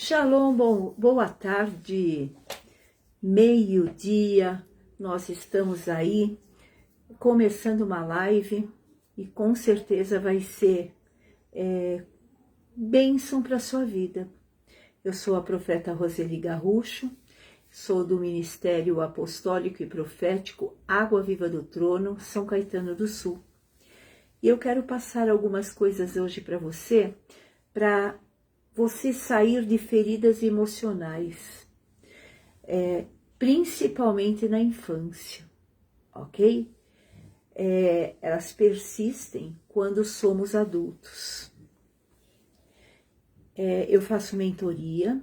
Shalom, boa tarde, meio-dia, nós estamos aí começando uma live e com certeza vai ser bênção para a sua vida. Eu sou a profeta Roseli Garrucho, sou do Ministério Apostólico e Profético Água Viva do Trono, São Caetano do Sul. E eu quero passar algumas coisas hoje para você sair de feridas emocionais, principalmente na infância, ok? Elas persistem quando somos adultos. Eu faço mentoria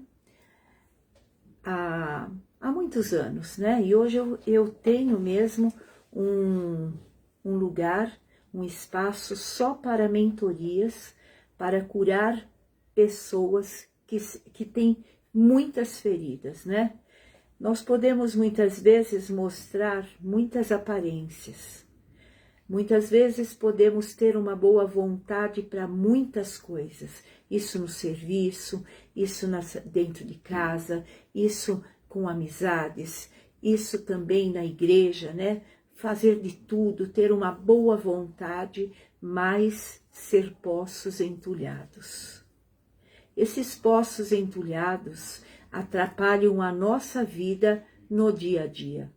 há muitos anos, né? E hoje eu tenho mesmo um lugar, um espaço só para mentorias, para curar pessoas que têm muitas feridas, né? Nós podemos muitas vezes mostrar muitas aparências. Muitas vezes podemos ter uma boa vontade para muitas coisas. Isso no serviço, isso dentro de casa, isso com amizades, isso também na igreja, né? Fazer de tudo, ter uma boa vontade, mas ser poços entulhados. Esses poços entulhados atrapalham a nossa vida no dia a dia,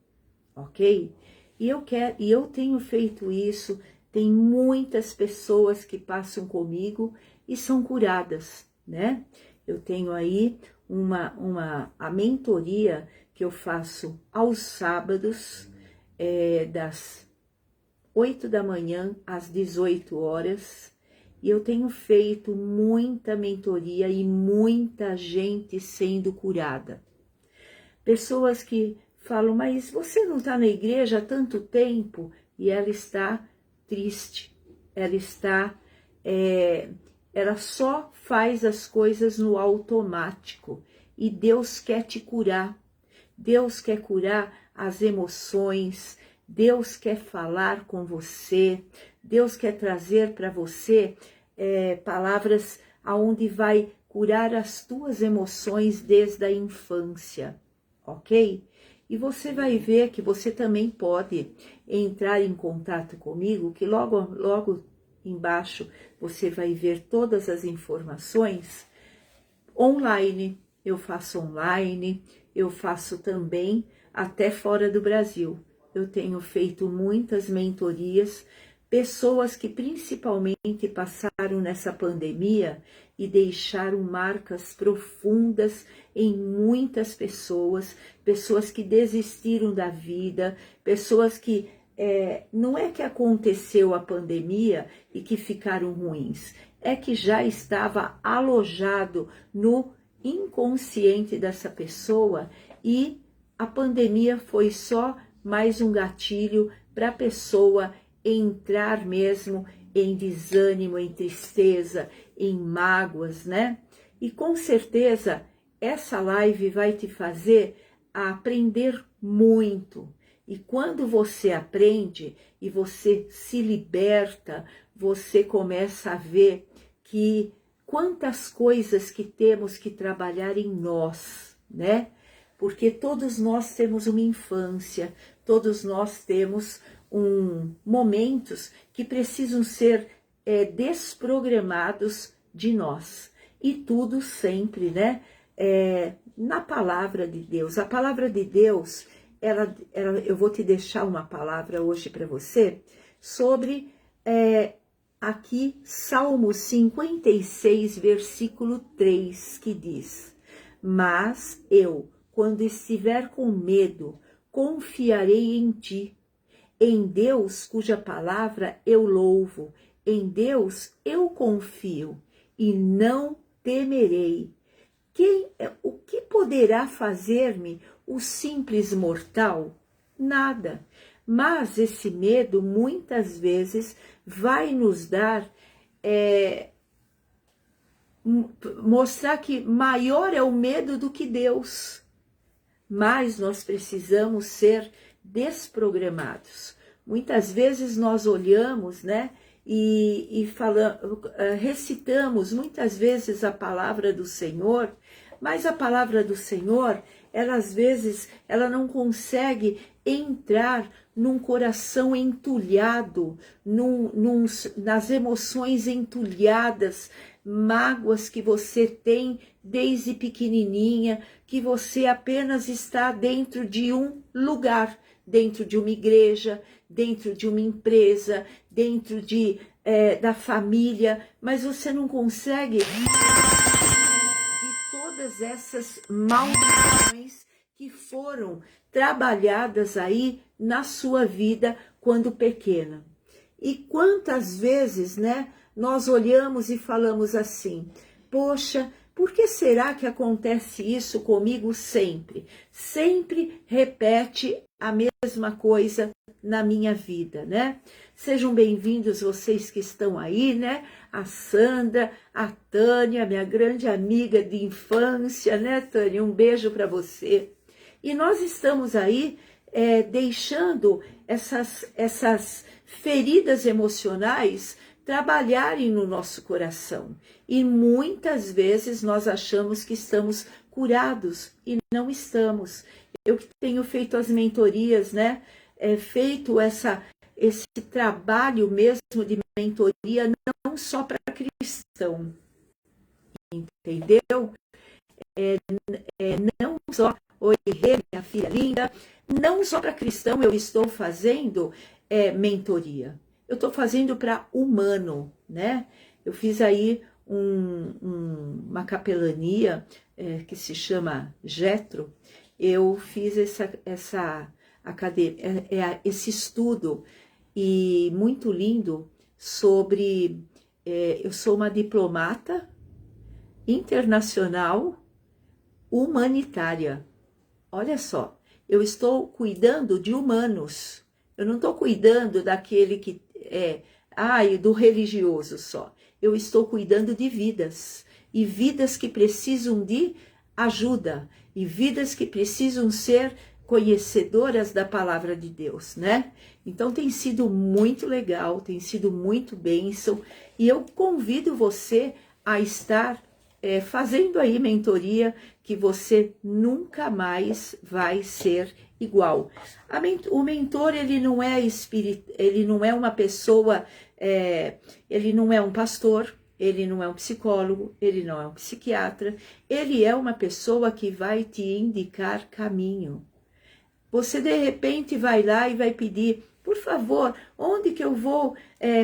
ok? E eu tenho feito isso, tem muitas pessoas que passam comigo e são curadas, né? Eu tenho aí a mentoria que eu faço aos sábados, das 8 da manhã às 18 horas, e eu tenho feito muita mentoria e muita gente sendo curada. Pessoas que falam, mas você não está na igreja há tanto tempo? E ela está triste, ela só faz as coisas no automático. E Deus quer te curar, Deus quer curar as emoções, Deus quer falar com você, Deus quer trazer para você palavras aonde vai curar as tuas emoções desde a infância, ok? E você vai ver que você também pode entrar em contato comigo, que logo embaixo você vai ver todas as informações online. Eu faço online, eu faço também até fora do Brasil. Eu tenho feito muitas mentorias, pessoas que principalmente passaram nessa pandemia e deixaram marcas profundas em muitas pessoas, pessoas que desistiram da vida, pessoas que não é que aconteceu a pandemia e que ficaram ruins, é que já estava alojado no inconsciente dessa pessoa e a pandemia foi só mais um gatilho para a pessoa entrar mesmo em desânimo, em tristeza, em mágoas, né? E com certeza essa live vai te fazer aprender muito. E quando você aprende e você se liberta, você começa a ver que quantas coisas que temos que trabalhar em nós, né? Porque todos nós temos uma infância, todos nós temos momentos que precisam ser desprogramados de nós. E tudo sempre, né? Na palavra de Deus. A palavra de Deus, eu vou te deixar uma palavra hoje para você sobre aqui Salmo 56, versículo 3, que diz: mas eu, quando estiver com medo, confiarei em ti. Em Deus, cuja palavra eu louvo, em Deus eu confio e não temerei. O que poderá fazer-me o simples mortal? Nada. Mas esse medo muitas vezes vai nos dar, mostrar que maior é o medo do que Deus. Mas nós precisamos ser desprogramados. Muitas vezes nós olhamos, né, e recitamos muitas vezes a palavra do Senhor, Mas a palavra do Senhor, ela às vezes, ela não consegue entrar num coração entulhado, nas emoções entulhadas, mágoas que você tem desde pequenininha, que você apenas está dentro de um lugar, dentro de uma igreja, dentro de uma empresa, dentro da família, mas você não consegue de todas essas maldições que foram trabalhadas aí na sua vida quando pequena. E quantas vezes, né, nós olhamos e falamos assim, poxa, por que será que acontece isso comigo sempre? Sempre repete a mesma coisa na minha vida, né? Sejam bem-vindos vocês que estão aí, né? A Sandra, a Tânia, minha grande amiga de infância, né, Tânia? Um beijo para você. E nós estamos aí deixando essas feridas emocionais trabalharem no nosso coração. E muitas vezes nós achamos que estamos curados e não estamos. Eu que tenho feito as mentorias, né? Feito esse trabalho mesmo de mentoria, não só para cristão, entendeu? Não só, oi, Rê, minha filha linda, não só para cristão eu estou fazendo mentoria. Eu estou fazendo para humano, né? Eu fiz aí uma capelania que se chama Jetro. Eu fiz esse estudo e muito lindo sobre... eu sou uma diplomata internacional humanitária. Olha só, eu estou cuidando de humanos. Eu não estou cuidando daquele que do religioso só. Eu estou cuidando de vidas. E vidas que precisam de ajuda. E vidas que precisam ser conhecedoras da palavra de Deus, né? Então tem sido muito legal, tem sido muito bênção. E eu convido você a estar fazendo aí mentoria, que você nunca mais vai ser igual. O mentor, ele não é ele não é uma pessoa, ele não é um pastor, ele não é um psicólogo, ele não é um psiquiatra, ele é uma pessoa que vai te indicar caminho. Você de repente vai lá e vai pedir, por favor, onde que eu vou,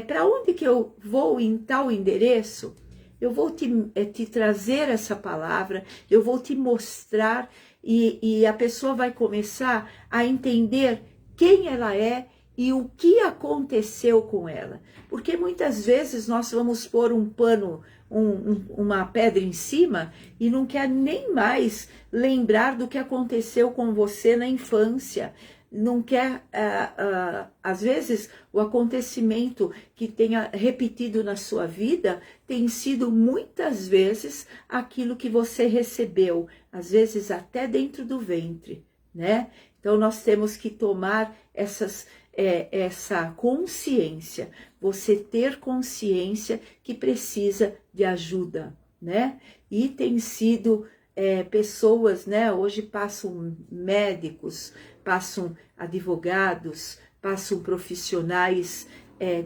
para onde que eu vou em tal endereço? Eu vou te trazer essa palavra, eu vou te mostrar e a pessoa vai começar a entender quem ela é e o que aconteceu com ela. Porque muitas vezes nós vamos pôr um pano, uma pedra em cima e não quer nem mais lembrar do que aconteceu com você na infância. Não quer, às vezes, o acontecimento que tenha repetido na sua vida tem sido muitas vezes aquilo que você recebeu, às vezes até dentro do ventre, né? Então nós temos que tomar essa consciência, você ter consciência que precisa de ajuda, né? E tem sido pessoas, né? Hoje passam médicos, passam advogados, passam profissionais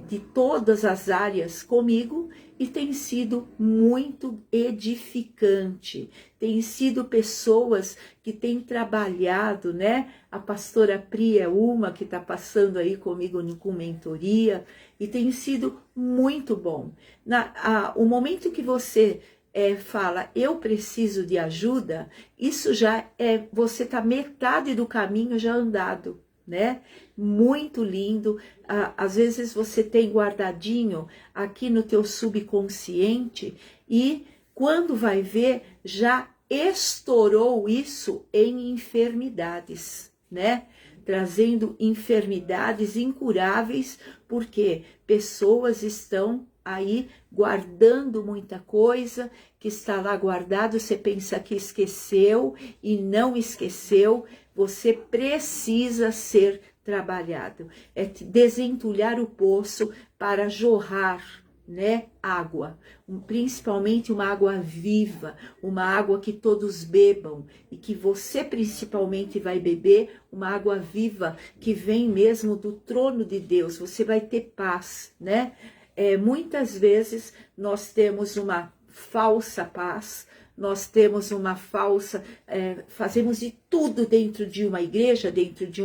de todas as áreas comigo e tem sido muito edificante. Tem sido pessoas que têm trabalhado, né? A pastora Pri é uma que está passando aí comigo com mentoria e tem sido muito bom. O momento que você fala, eu preciso de ajuda, isso já você está metade do caminho já andado, né? Muito lindo. Às vezes você tem guardadinho aqui no teu subconsciente e quando vai ver, já estourou isso em enfermidades, né? Trazendo enfermidades incuráveis, porque pessoas estão aí guardando muita coisa, que está lá guardado, você pensa que esqueceu e não esqueceu, você precisa ser trabalhado. É desentulhar o poço para jorrar, né, água, principalmente uma água viva, uma água que todos bebam e que você principalmente vai beber, uma água viva que vem mesmo do trono de Deus. Você vai ter paz, né? Muitas vezes nós temos uma falsa paz, nós temos uma falsa, fazemos de tudo dentro de uma igreja, dentro de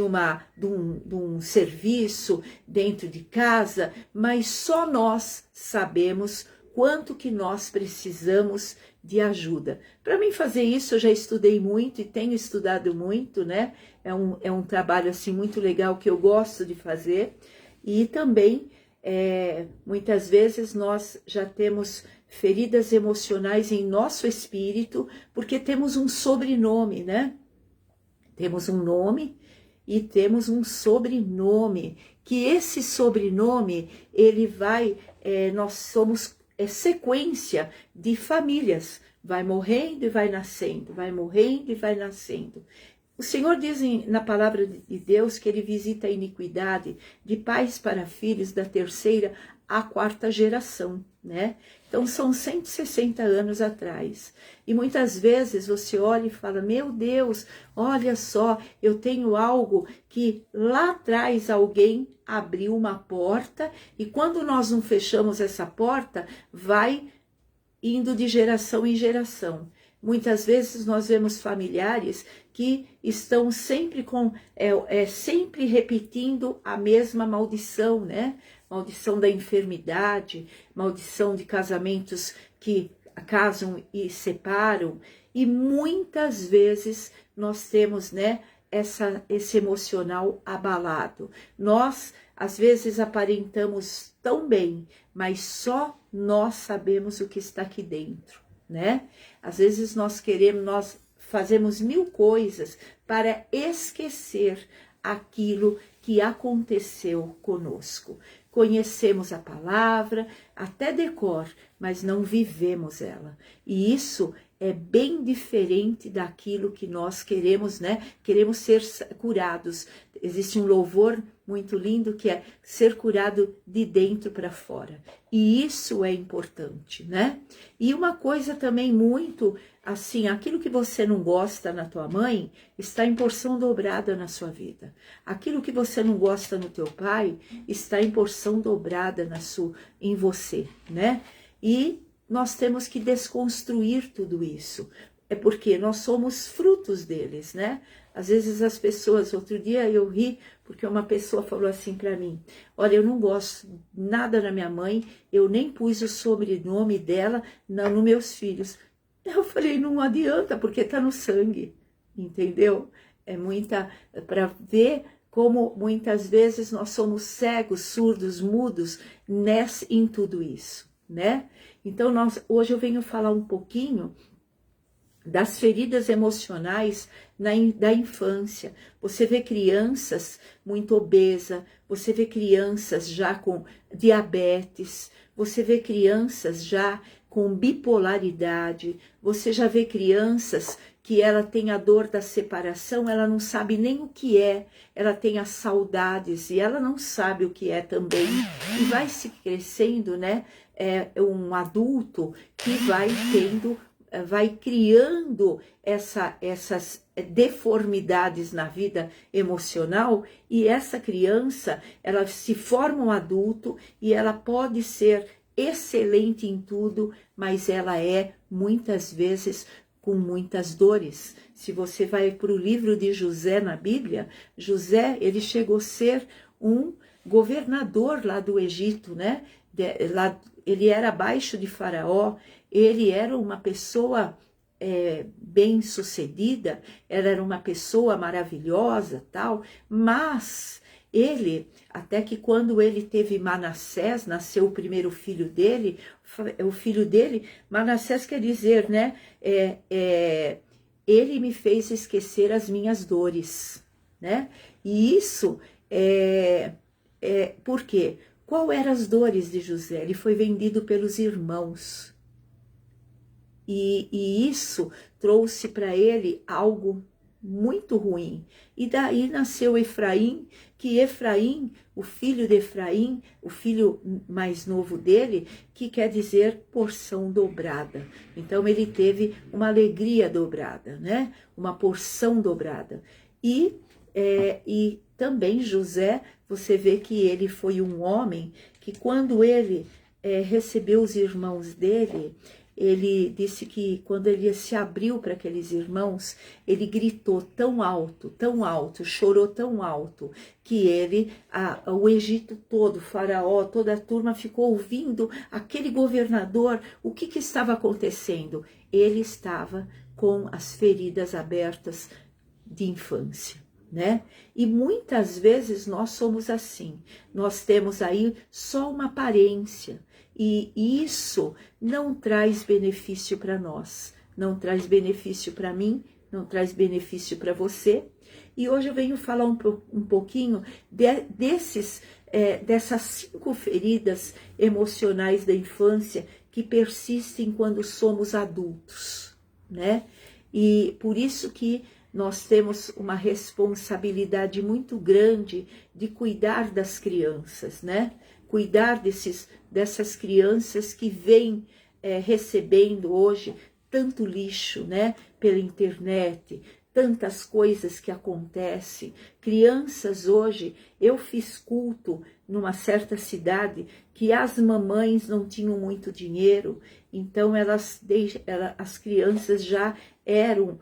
um serviço, dentro de casa, mas só nós sabemos quanto que nós precisamos de ajuda. Para mim fazer isso, eu já estudei muito e tenho estudado muito, né? É um trabalho assim muito legal que eu gosto de fazer. E também, muitas vezes nós já temos feridas emocionais em nosso espírito, porque temos um sobrenome, né? Temos um nome e temos um sobrenome, que esse sobrenome, ele vai, nós somos sequência de famílias, vai morrendo e vai nascendo, vai morrendo e vai nascendo. O Senhor diz na palavra de Deus que Ele visita a iniquidade de pais para filhos da terceira à quarta geração, né? Então são 160 anos atrás. E muitas vezes você olha e fala, meu Deus, olha só, eu tenho algo que lá atrás alguém abriu uma porta e quando nós não fechamos essa porta, vai indo de geração em geração. Muitas vezes nós vemos familiares que estão sempre sempre repetindo a mesma maldição, né? Maldição da enfermidade, maldição de casamentos que casam e separam. E muitas vezes nós temos, né, esse emocional abalado. Nós, às vezes, aparentamos tão bem, mas só nós sabemos o que está aqui dentro, né? Às vezes nós fazemos mil coisas para esquecer aquilo que aconteceu conosco. Conhecemos a palavra, até decor, mas não vivemos ela. E isso é bem diferente daquilo que nós queremos, né? Queremos ser curados. Existe um louvor muito lindo que é ser curado de dentro para fora. E isso é importante, né? E uma coisa também muito assim, aquilo que você não gosta na tua mãe está em porção dobrada na sua vida. Aquilo que você não gosta no teu pai está em porção dobrada em você, né? E nós temos que desconstruir tudo isso. É porque nós somos frutos deles, né? Às vezes as pessoas, outro dia eu ri, porque uma pessoa falou assim para mim, olha, eu não gosto nada da minha mãe, eu nem pus o sobrenome dela nos meus filhos. Eu falei, não adianta, porque tá no sangue, entendeu? Para ver como muitas vezes nós somos cegos, surdos, mudos em tudo isso, né? Então, hoje eu venho falar um pouquinho das feridas emocionais da infância. Você vê crianças muito obesas, você vê crianças já com diabetes, você vê crianças já com bipolaridade, você já vê crianças que ela tem a dor da separação, ela não sabe nem o que é, ela tem as saudades e ela não sabe o que é também, e vai se crescendo, né? Um adulto que vai criando essas deformidades na vida emocional, e essa criança, ela se forma um adulto e ela pode ser excelente em tudo, mas ela é muitas vezes com muitas dores. Se você vai para o livro de José na Bíblia, José, ele chegou a ser um governador lá do Egito, né? Ele era abaixo de Faraó, ele era uma pessoa bem sucedida, ela era uma pessoa maravilhosa, tal, mas ele, até que quando ele teve Manassés, nasceu o primeiro filho dele, Manassés quer dizer, né, ele me fez esquecer as minhas dores, né, e isso por quê? Qual eram as dores de José? Ele foi vendido pelos irmãos, e isso trouxe para ele algo muito ruim. E daí nasceu Efraim, que Efraim, o filho de Efraim, o filho mais novo dele, que quer dizer porção dobrada. Então ele teve uma alegria dobrada, né? Uma porção dobrada. E também José, você vê que ele foi um homem que quando ele recebeu os irmãos dele, ele disse que quando ele se abriu para aqueles irmãos, ele gritou tão alto, chorou tão alto, que o Egito todo, o faraó, toda a turma ficou ouvindo aquele governador, o que estava acontecendo? Ele estava com as feridas abertas de infância, né? E muitas vezes nós somos assim, nós temos aí só uma aparência, e isso não traz benefício para nós, não traz benefício para mim, não traz benefício para você. E hoje eu venho falar um pouquinho dessas 5 feridas emocionais da infância que persistem quando somos adultos, né? E por isso que nós temos uma responsabilidade muito grande de cuidar das crianças, né? Cuidar dessas crianças que vêm recebendo hoje tanto lixo, né? Pela internet, tantas coisas que acontecem. Crianças hoje, eu fiz culto numa certa cidade que as mamães não tinham muito dinheiro, então as crianças já eram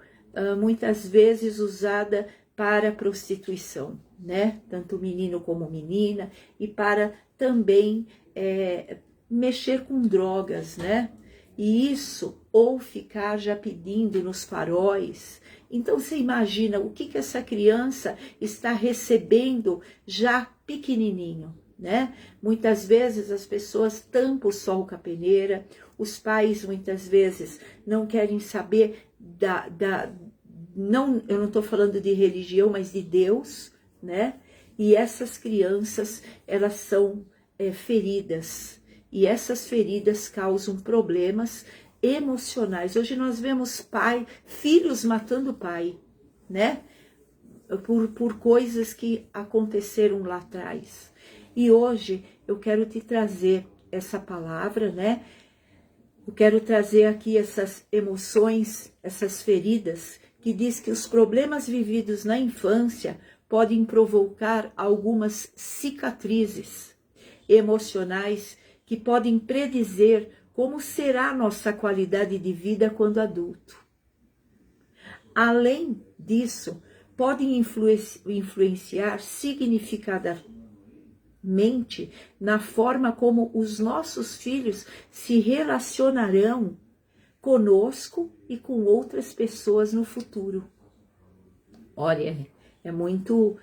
muitas vezes usada para prostituição, né? Tanto menino como menina, e para também mexer com drogas, né? E isso, ou ficar já pedindo nos faróis. Então você imagina o que essa criança está recebendo já pequenininho, né? Muitas vezes as pessoas tampam o sol com a peneira, os pais muitas vezes não querem saber eu não estou falando de religião, mas de Deus, né? E essas crianças, elas são feridas, e essas feridas causam problemas emocionais. Hoje nós vemos filhos matando pai, né? Por coisas que aconteceram lá atrás. E hoje eu quero te trazer essa palavra, né? Eu quero trazer aqui essas emoções, essas feridas, que diz que os problemas vividos na infância podem provocar algumas cicatrizes emocionais que podem predizer como será a nossa qualidade de vida quando adulto. Além disso, podem influenciar significativamente na forma como os nossos filhos se relacionarão conosco e com outras pessoas no futuro. Olha, é muito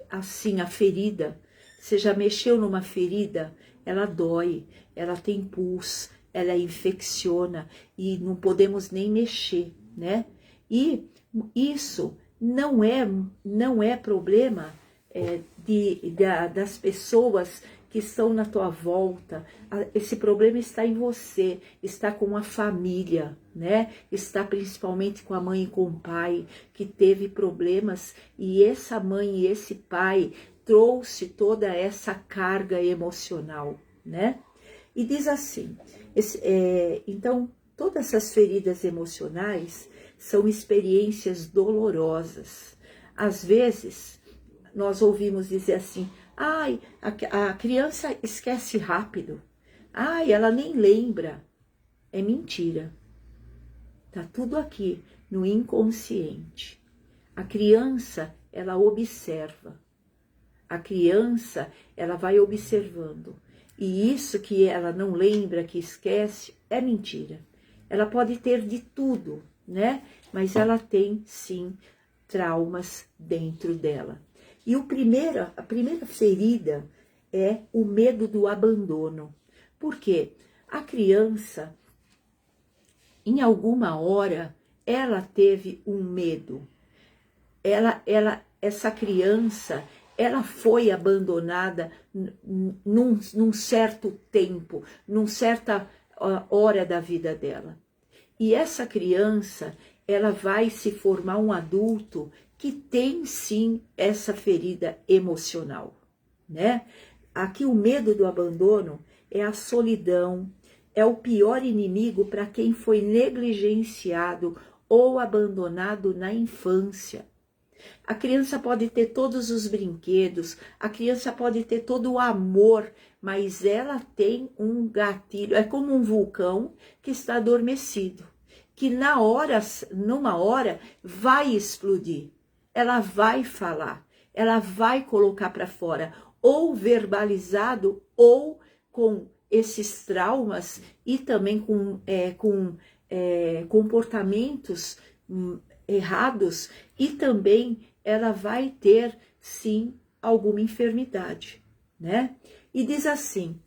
assim a ferida. Você já mexeu numa ferida? Ela dói, ela tem pus, ela infecciona e não podemos nem mexer, né? E isso não é problema das pessoas que estão na tua volta. Esse problema está em você, está com a família, né? Está principalmente com a mãe e com o pai, que teve problemas, e essa mãe e esse pai trouxe toda essa carga emocional, né? E diz assim, então, todas essas feridas emocionais são experiências dolorosas. Às vezes, nós ouvimos dizer assim, ai, a criança esquece rápido. Ai, ela nem lembra. É mentira. Tá tudo aqui no inconsciente. A criança, ela observa. A criança, ela vai observando. E isso que ela não lembra, que esquece, é mentira. Ela pode ter de tudo, né? Mas ela tem, sim, traumas dentro dela. E a primeira ferida é o medo do abandono. Por quê? A criança, em alguma hora, ela teve um medo. Essa criança, ela foi abandonada num certo tempo, numa certa hora da vida dela. E essa criança, ela vai se formar um adulto que tem sim essa ferida emocional, né? Aqui o medo do abandono é a solidão, é o pior inimigo para quem foi negligenciado ou abandonado na infância. A criança pode ter todos os brinquedos, a criança pode ter todo o amor, mas ela tem um gatilho, é como um vulcão que está adormecido, que numa hora vai explodir. Ela vai falar, ela vai colocar para fora, ou verbalizado, ou com esses traumas e também com comportamentos errados, e também ela vai ter, sim, alguma enfermidade, né? E diz assim: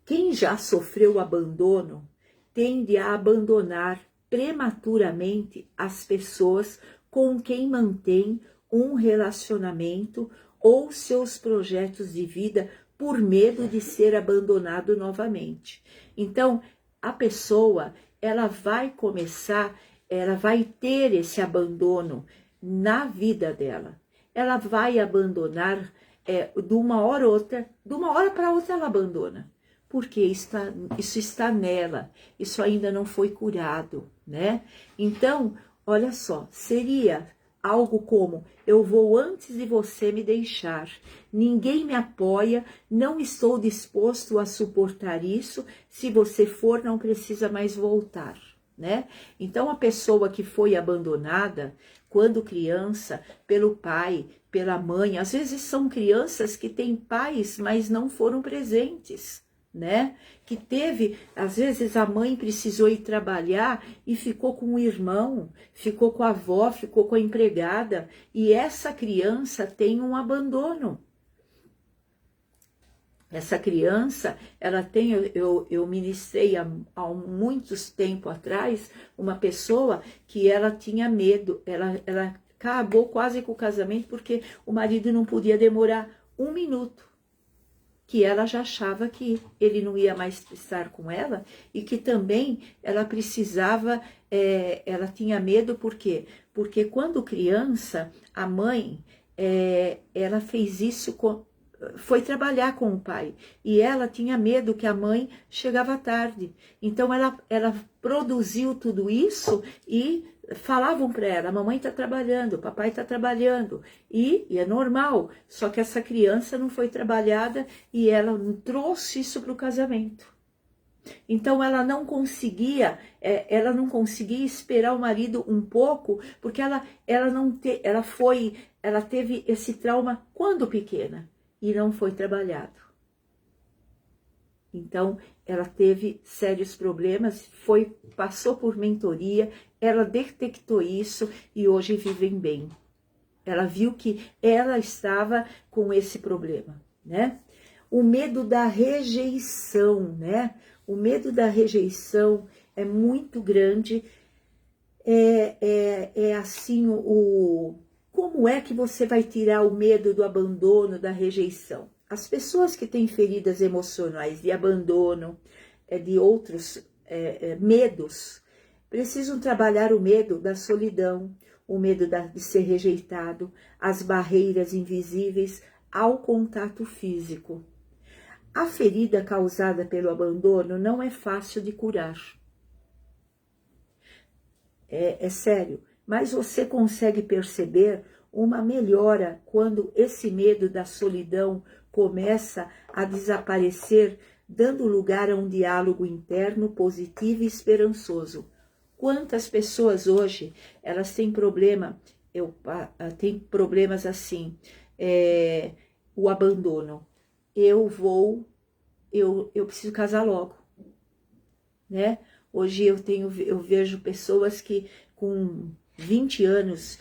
quem já sofreu abandono tende a abandonar prematuramente as pessoas com quem mantém um relacionamento ou seus projetos de vida por medo de ser abandonado novamente. Então, a pessoa, ela vai começar, ela vai ter esse abandono na vida dela. Ela vai abandonar de uma hora outra, de uma hora para outra ela abandona. Porque isso está nela, isso ainda não foi curado, né? Então, olha só, seria algo como: eu vou antes de você me deixar, ninguém me apoia, não estou disposto a suportar isso, se você for não precisa mais voltar, né? Então a pessoa que foi abandonada quando criança pelo pai, pela mãe, às vezes são crianças que têm pais, mas não foram presentes, né? Que teve, às vezes a mãe precisou ir trabalhar e ficou com o irmão, ficou com a avó, ficou com a empregada, e essa criança tem um abandono. Essa criança, ela tem, eu ministrei há muitos tempo atrás, uma pessoa que ela tinha medo, ela acabou quase com o casamento porque o marido não podia demorar um minuto, que ela já achava que ele não ia mais estar com ela, e que também ela precisava, ela tinha medo, por quê? Porque quando criança, a mãe, ela fez isso, foi trabalhar com o pai, e ela tinha medo que a mãe chegava tarde, então ela produziu tudo isso e falavam para ela: a mamãe está trabalhando, o papai está trabalhando, e é normal, só que essa criança não foi trabalhada e ela trouxe isso para o casamento. Então ela não conseguia esperar o marido um pouco, porque ela teve esse trauma quando pequena e não foi trabalhado. Então ela teve sérios problemas, passou por mentoria, ela detectou isso e hoje vivem bem. Ela viu que ela estava com esse problema, né? O medo da rejeição, né? O medo da rejeição é muito grande. Assim, como é que você vai tirar o medo do abandono, da rejeição? As pessoas que têm feridas emocionais de abandono, de outros medos, precisam trabalhar o medo da solidão, o medo de ser rejeitado, as barreiras invisíveis ao contato físico. A ferida causada pelo abandono não é fácil de curar. É sério, mas você consegue perceber uma melhora quando esse medo da solidão começa a desaparecer, dando lugar a um diálogo interno positivo e esperançoso. Quantas pessoas hoje, elas têm têm problemas assim, o abandono. Eu preciso casar logo, né? Hoje eu vejo pessoas que com 20 anos,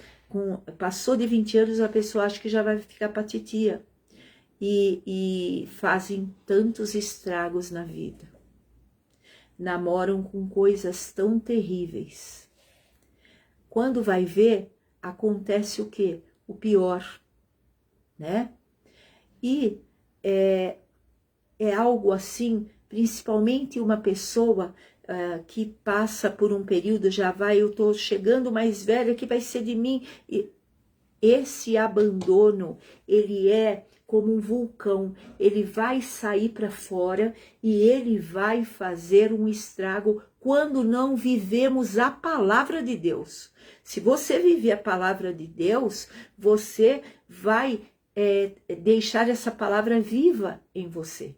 passou de 20 anos, a pessoa acha que já vai ficar pra titia. E fazem tantos estragos na vida. Namoram com coisas tão terríveis. Quando vai ver, acontece o quê? O pior, né? E é algo assim, principalmente uma pessoa que passa por um período, eu estou chegando mais velha, que vai ser de mim? Esse abandono, ele é como um vulcão, ele vai sair para fora e ele vai fazer um estrago quando não vivemos a palavra de Deus. Se você viver a palavra de Deus, você vai deixar essa palavra viva em você.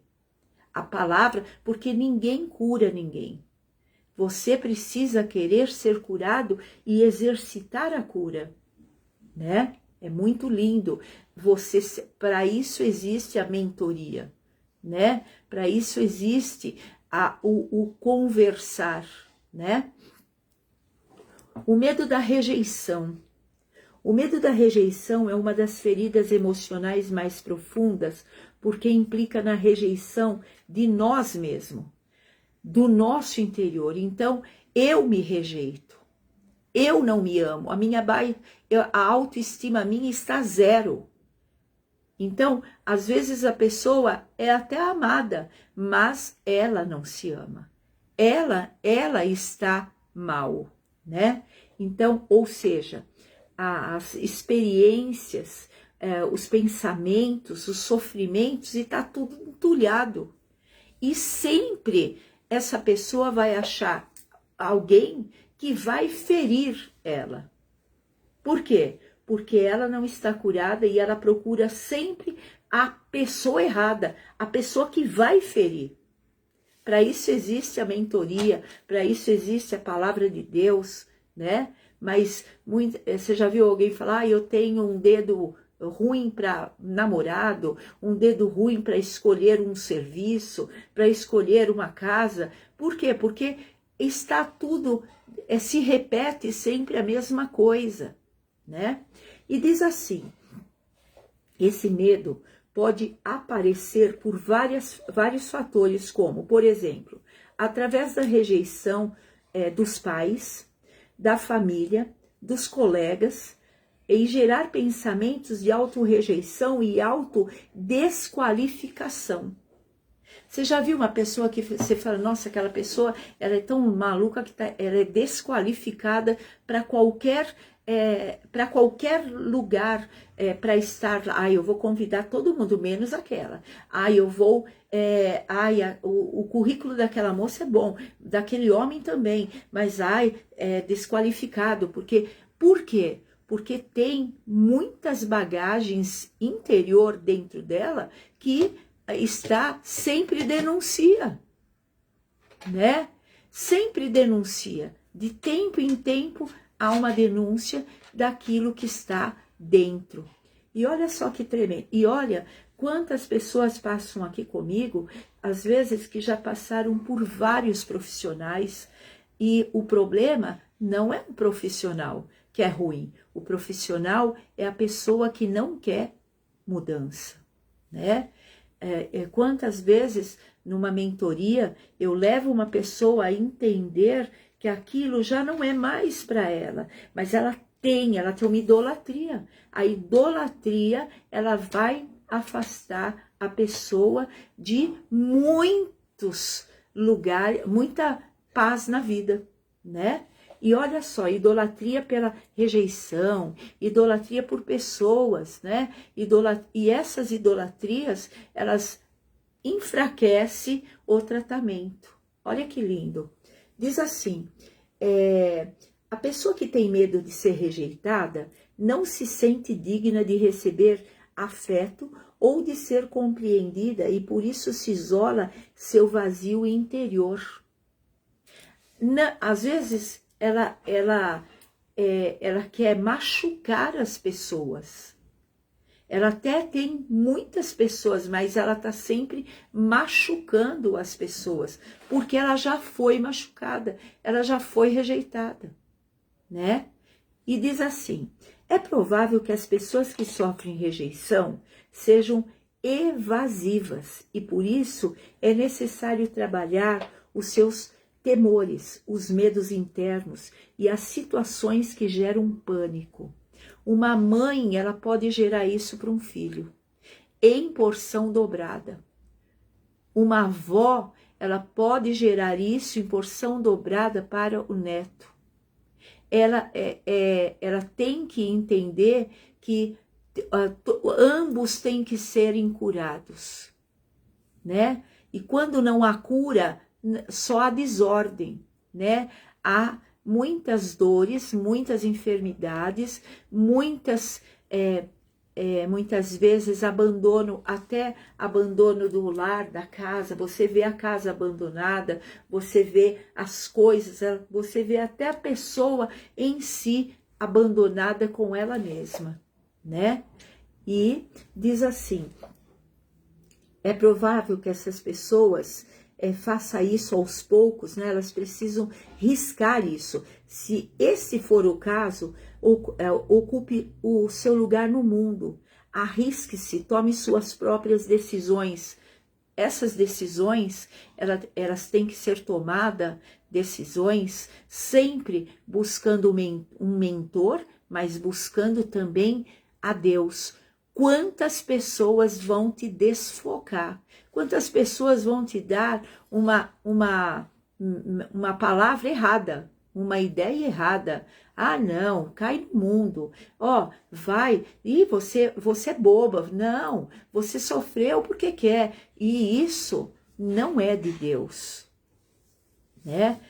A palavra, porque ninguém cura ninguém. Você precisa querer ser curado e exercitar a cura, né? É muito lindo. Para isso existe a mentoria, né? Para isso existe o conversar, né? O medo da rejeição. O medo da rejeição é uma das feridas emocionais mais profundas, porque implica na rejeição de nós mesmos, do nosso interior. Então, eu me rejeito. Eu não me amo, a autoestima minha está zero. Então, às vezes a pessoa é até amada, mas ela não se ama. Ela está mal, né? Então, ou seja, as experiências, os pensamentos, os sofrimentos, e está tudo entulhado. E sempre essa pessoa vai achar alguém que vai ferir ela. Por quê? Porque ela não está curada e ela procura sempre a pessoa errada, a pessoa que vai ferir. Para isso existe a mentoria, para isso existe a palavra de Deus, né? Mas você já viu alguém falar, eu tenho um dedo ruim para namorado, um dedo ruim para escolher um serviço, para escolher uma casa. Por quê? Porque está tudo, se repete sempre a mesma coisa, né? E diz assim, esse medo pode aparecer por vários fatores, como, por exemplo, através da rejeição dos pais, da família, dos colegas, e gerar pensamentos de autorrejeição e autodesqualificação. Você já viu uma pessoa que você fala, nossa, aquela pessoa ela é tão maluca que ela é desqualificada para qualquer lugar para estar lá. Eu vou convidar todo mundo, menos aquela. Eu vou... o currículo daquela moça é bom, daquele homem também, mas é desqualificado. Por quê? Porque tem muitas bagagens interior dentro dela que sempre denuncia, né? Sempre denuncia. De tempo em tempo há uma denúncia daquilo que está dentro. E olha só que tremendo. E olha quantas pessoas passam aqui comigo, às vezes que já passaram por vários profissionais, e o problema não é o profissional que é ruim. O profissional é a pessoa que não quer mudança, né? Quantas vezes numa mentoria eu levo uma pessoa a entender que aquilo já não é mais para ela, mas ela tem uma idolatria. A idolatria, ela vai afastar a pessoa de muitos lugares, muita paz na vida, né? E olha só, idolatria pela rejeição, idolatria por pessoas, né? E essas idolatrias, elas enfraquecem o tratamento. Olha que lindo. Diz assim, a pessoa que tem medo de ser rejeitada não se sente digna de receber afeto ou de ser compreendida e por isso se isola seu vazio interior. Às vezes ela quer machucar as pessoas. Ela até tem muitas pessoas, mas ela está sempre machucando as pessoas, porque ela já foi machucada, ela já foi rejeitada, né? E diz assim, é provável que as pessoas que sofrem rejeição sejam evasivas e por isso é necessário trabalhar os seus temores, os medos internos e as situações que geram pânico. Uma mãe, ela pode gerar isso para um filho, em porção dobrada. Uma avó, ela pode gerar isso em porção dobrada para o neto. Ela tem que entender que ambos têm que serem curados, né? E quando não há cura, só há desordem, né? Há muitas dores, muitas enfermidades, muitas vezes abandono, até abandono do lar, da casa. Você vê a casa abandonada, você vê as coisas, você vê até a pessoa em si abandonada com ela mesma, né? E diz assim, é provável que essas pessoas façam isso aos poucos, né? Elas precisam riscar isso. Se esse for o caso, ocupe o seu lugar no mundo, arrisque-se, tome suas próprias decisões. Essas decisões, elas têm que ser tomadas, decisões, sempre buscando um mentor, mas buscando também a Deus. Quantas pessoas vão te desfocar? Quantas pessoas vão te dar uma palavra errada, uma ideia errada? Ah, não, cai no mundo. Ó, vai, e você é boba. Não, você sofreu porque quer. E isso não é de Deus, né?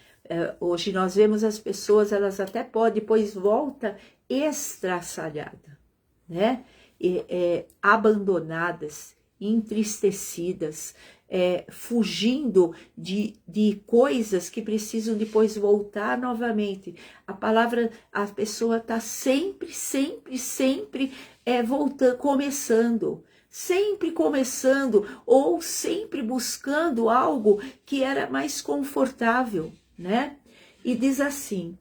Hoje nós vemos as pessoas, elas até podem, depois volta estraçalhada, né? Abandonadas, entristecidas, fugindo de coisas que precisam depois voltar novamente. A pessoa está sempre voltando, sempre começando, ou sempre buscando algo que era mais confortável, né? E diz assim,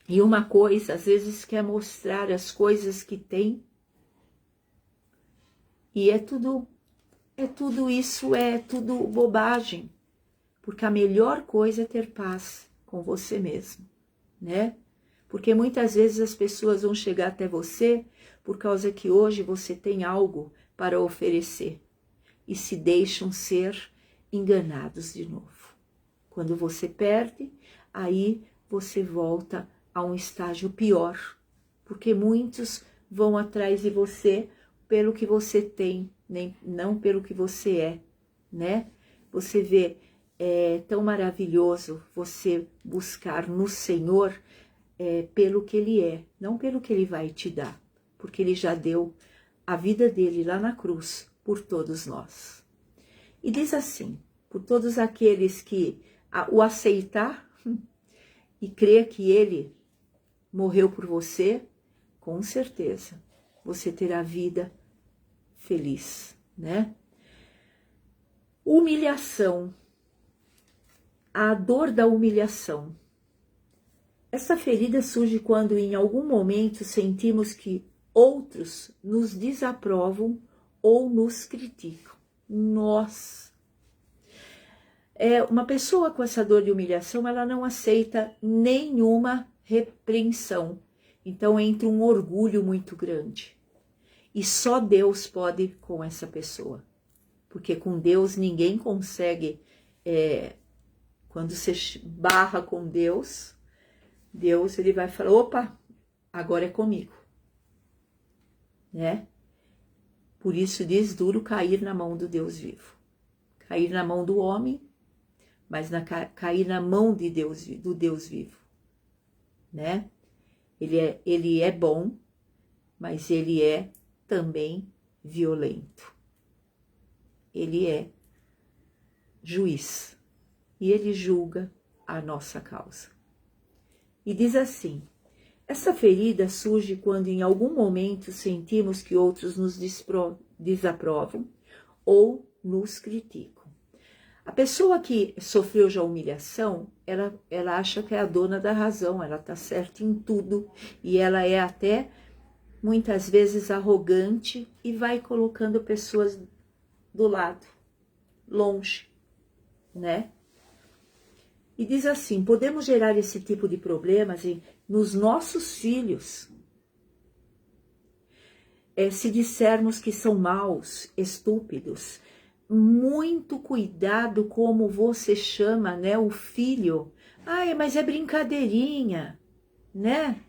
e uma coisa, às vezes quer mostrar as coisas que tem, e tudo isso, é tudo bobagem, porque a melhor coisa é ter paz com você mesmo, né? Porque muitas vezes as pessoas vão chegar até você por causa que hoje você tem algo para oferecer e se deixam ser enganados de novo. Quando você perde, aí você volta a um estágio pior, porque muitos vão atrás de você pelo que você tem, não pelo que você é, né? Você vê, é tão maravilhoso você buscar no Senhor pelo que Ele é, não pelo que Ele vai te dar, porque Ele já deu a vida dele lá na cruz por todos nós. E diz assim, por todos aqueles que o aceitar e crer que Ele morreu por você, com certeza você terá vida feliz, né? Humilhação, a dor da humilhação. Essa ferida surge quando em algum momento sentimos que outros nos desaprovam ou nos criticam. Nossa! Uma pessoa com essa dor de humilhação, ela não aceita nenhuma repreensão. Então entra um orgulho muito grande. E só Deus pode com essa pessoa. Porque com Deus ninguém consegue, quando você barra com Deus, ele vai falar, opa, agora é comigo. Né? Por isso diz duro cair na mão do Deus vivo. Cair na mão do homem, mas cair na mão do Deus vivo. Né? Ele é bom, mas ele é também violento. Ele é juiz e ele julga a nossa causa. E diz assim, essa ferida surge quando em algum momento sentimos que outros nos desaprovam ou nos criticam. A pessoa que sofreu já humilhação, ela acha que é a dona da razão, ela está certa em tudo e ela é até muitas vezes arrogante e vai colocando pessoas do lado, longe, né? E diz assim, podemos gerar esse tipo de problemas nos nossos filhos. Se dissermos que são maus, estúpidos, muito cuidado como você chama, né, o filho. Ai, mas é brincadeirinha, né?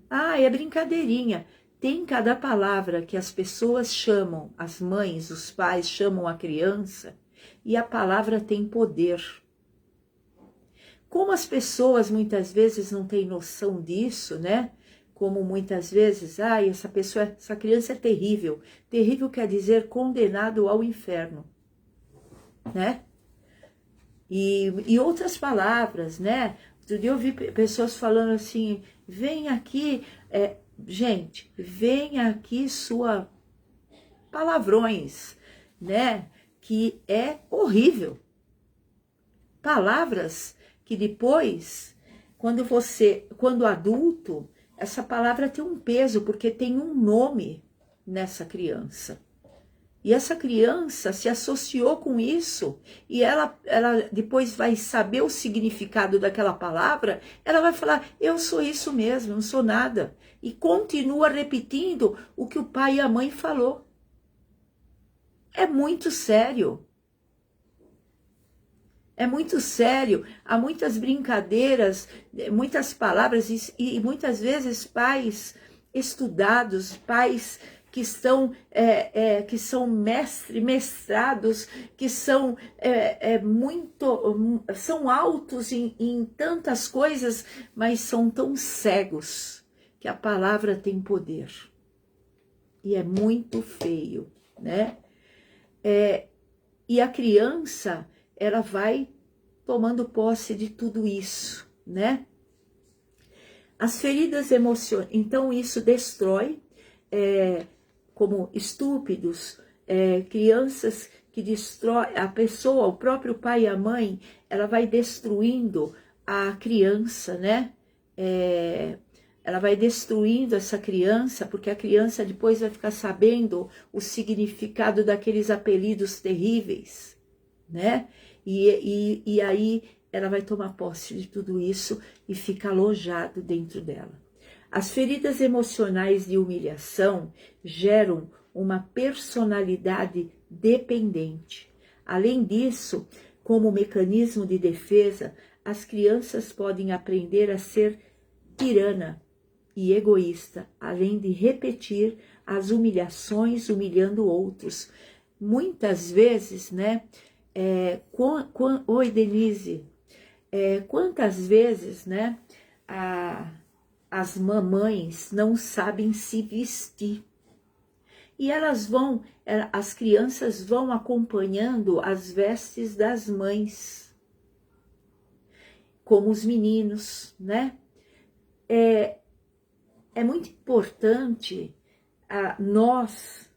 Ah, é brincadeirinha. Tem cada palavra que as pessoas chamam, as mães, os pais chamam a criança, e a palavra tem poder. Como as pessoas muitas vezes não têm noção disso, né? Como muitas vezes, essa criança é terrível. Terrível quer dizer condenado ao inferno, né? E outras palavras, né? Outro dia eu vi pessoas falando assim, vem aqui, gente, vem aqui sua palavrões, né? Que é horrível. Palavras que depois, quando adulto, essa palavra tem um peso, porque tem um nome nessa criança. E essa criança se associou com isso, e ela depois vai saber o significado daquela palavra, ela vai falar, eu sou isso mesmo, não sou nada. E continua repetindo o que o pai e a mãe falou. É muito sério. É muito sério, há muitas brincadeiras, muitas palavras e muitas vezes pais estudados, pais que estão que são mestrados, que são são altos em tantas coisas, mas são tão cegos que a palavra tem poder. E é muito feio, né? E a criança, ela vai tomando posse de tudo isso, né? As feridas emocionais, então isso destrói, como estúpidos, crianças que destroem a pessoa, o próprio pai e a mãe, ela vai destruindo a criança, né? Ela vai destruindo essa criança, porque a criança depois vai ficar sabendo o significado daqueles apelidos terríveis, né? E aí ela vai tomar posse de tudo isso e fica alojado dentro dela. As feridas emocionais de humilhação geram uma personalidade dependente. Além disso, como mecanismo de defesa, as crianças podem aprender a ser tirana e egoísta, além de repetir as humilhações, humilhando outros. Muitas vezes, né? Oi, Denise, quantas vezes, né? As mamães não sabem se vestir. E as crianças vão acompanhando as vestes das mães, como os meninos, né? É muito importante nós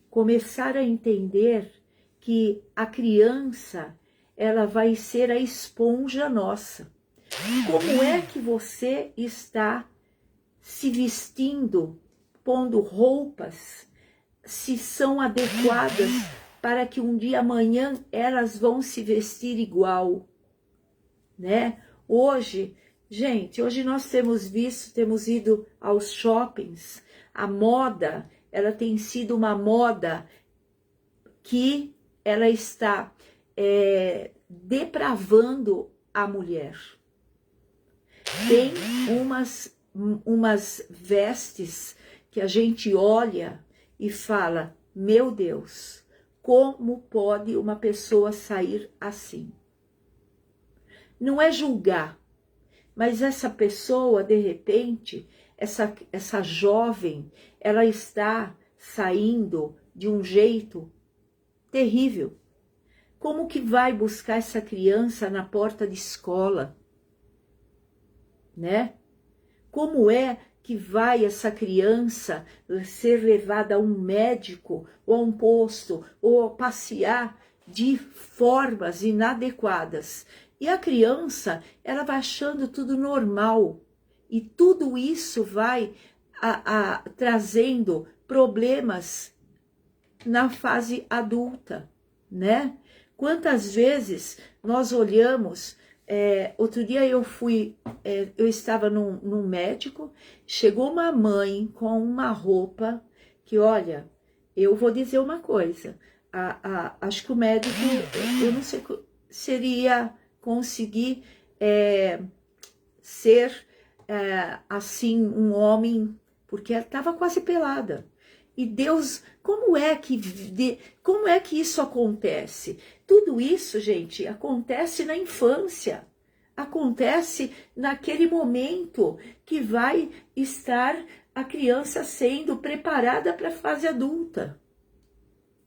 começar a entender que a criança, ela vai ser a esponja nossa. Como é que você está se vestindo, pondo roupas, se são adequadas para que um dia amanhã elas vão se vestir igual, né? Hoje, gente, hoje nós temos ido aos shoppings, a moda, ela tem sido uma moda que ela está depravando a mulher. Tem umas vestes que a gente olha e fala, meu Deus, como pode uma pessoa sair assim? Não é julgar, mas essa pessoa, de repente, essa jovem, ela está saindo de um jeito terrível. Como que vai buscar essa criança na porta de escola, né? Como é que vai essa criança ser levada a um médico ou a um posto ou passear de formas inadequadas? E a criança, ela vai achando tudo normal. E tudo isso vai trazendo problemas na fase adulta, né? Quantas vezes nós olhamos, outro dia eu estava num médico, chegou uma mãe com uma roupa que, olha, eu vou dizer uma coisa, acho que o médico, eu não sei se iria conseguir ser assim um homem, porque ela estava quase pelada. E Deus, como é que isso acontece? Tudo isso, gente, acontece na infância. Acontece naquele momento que vai estar a criança sendo preparada para a fase adulta,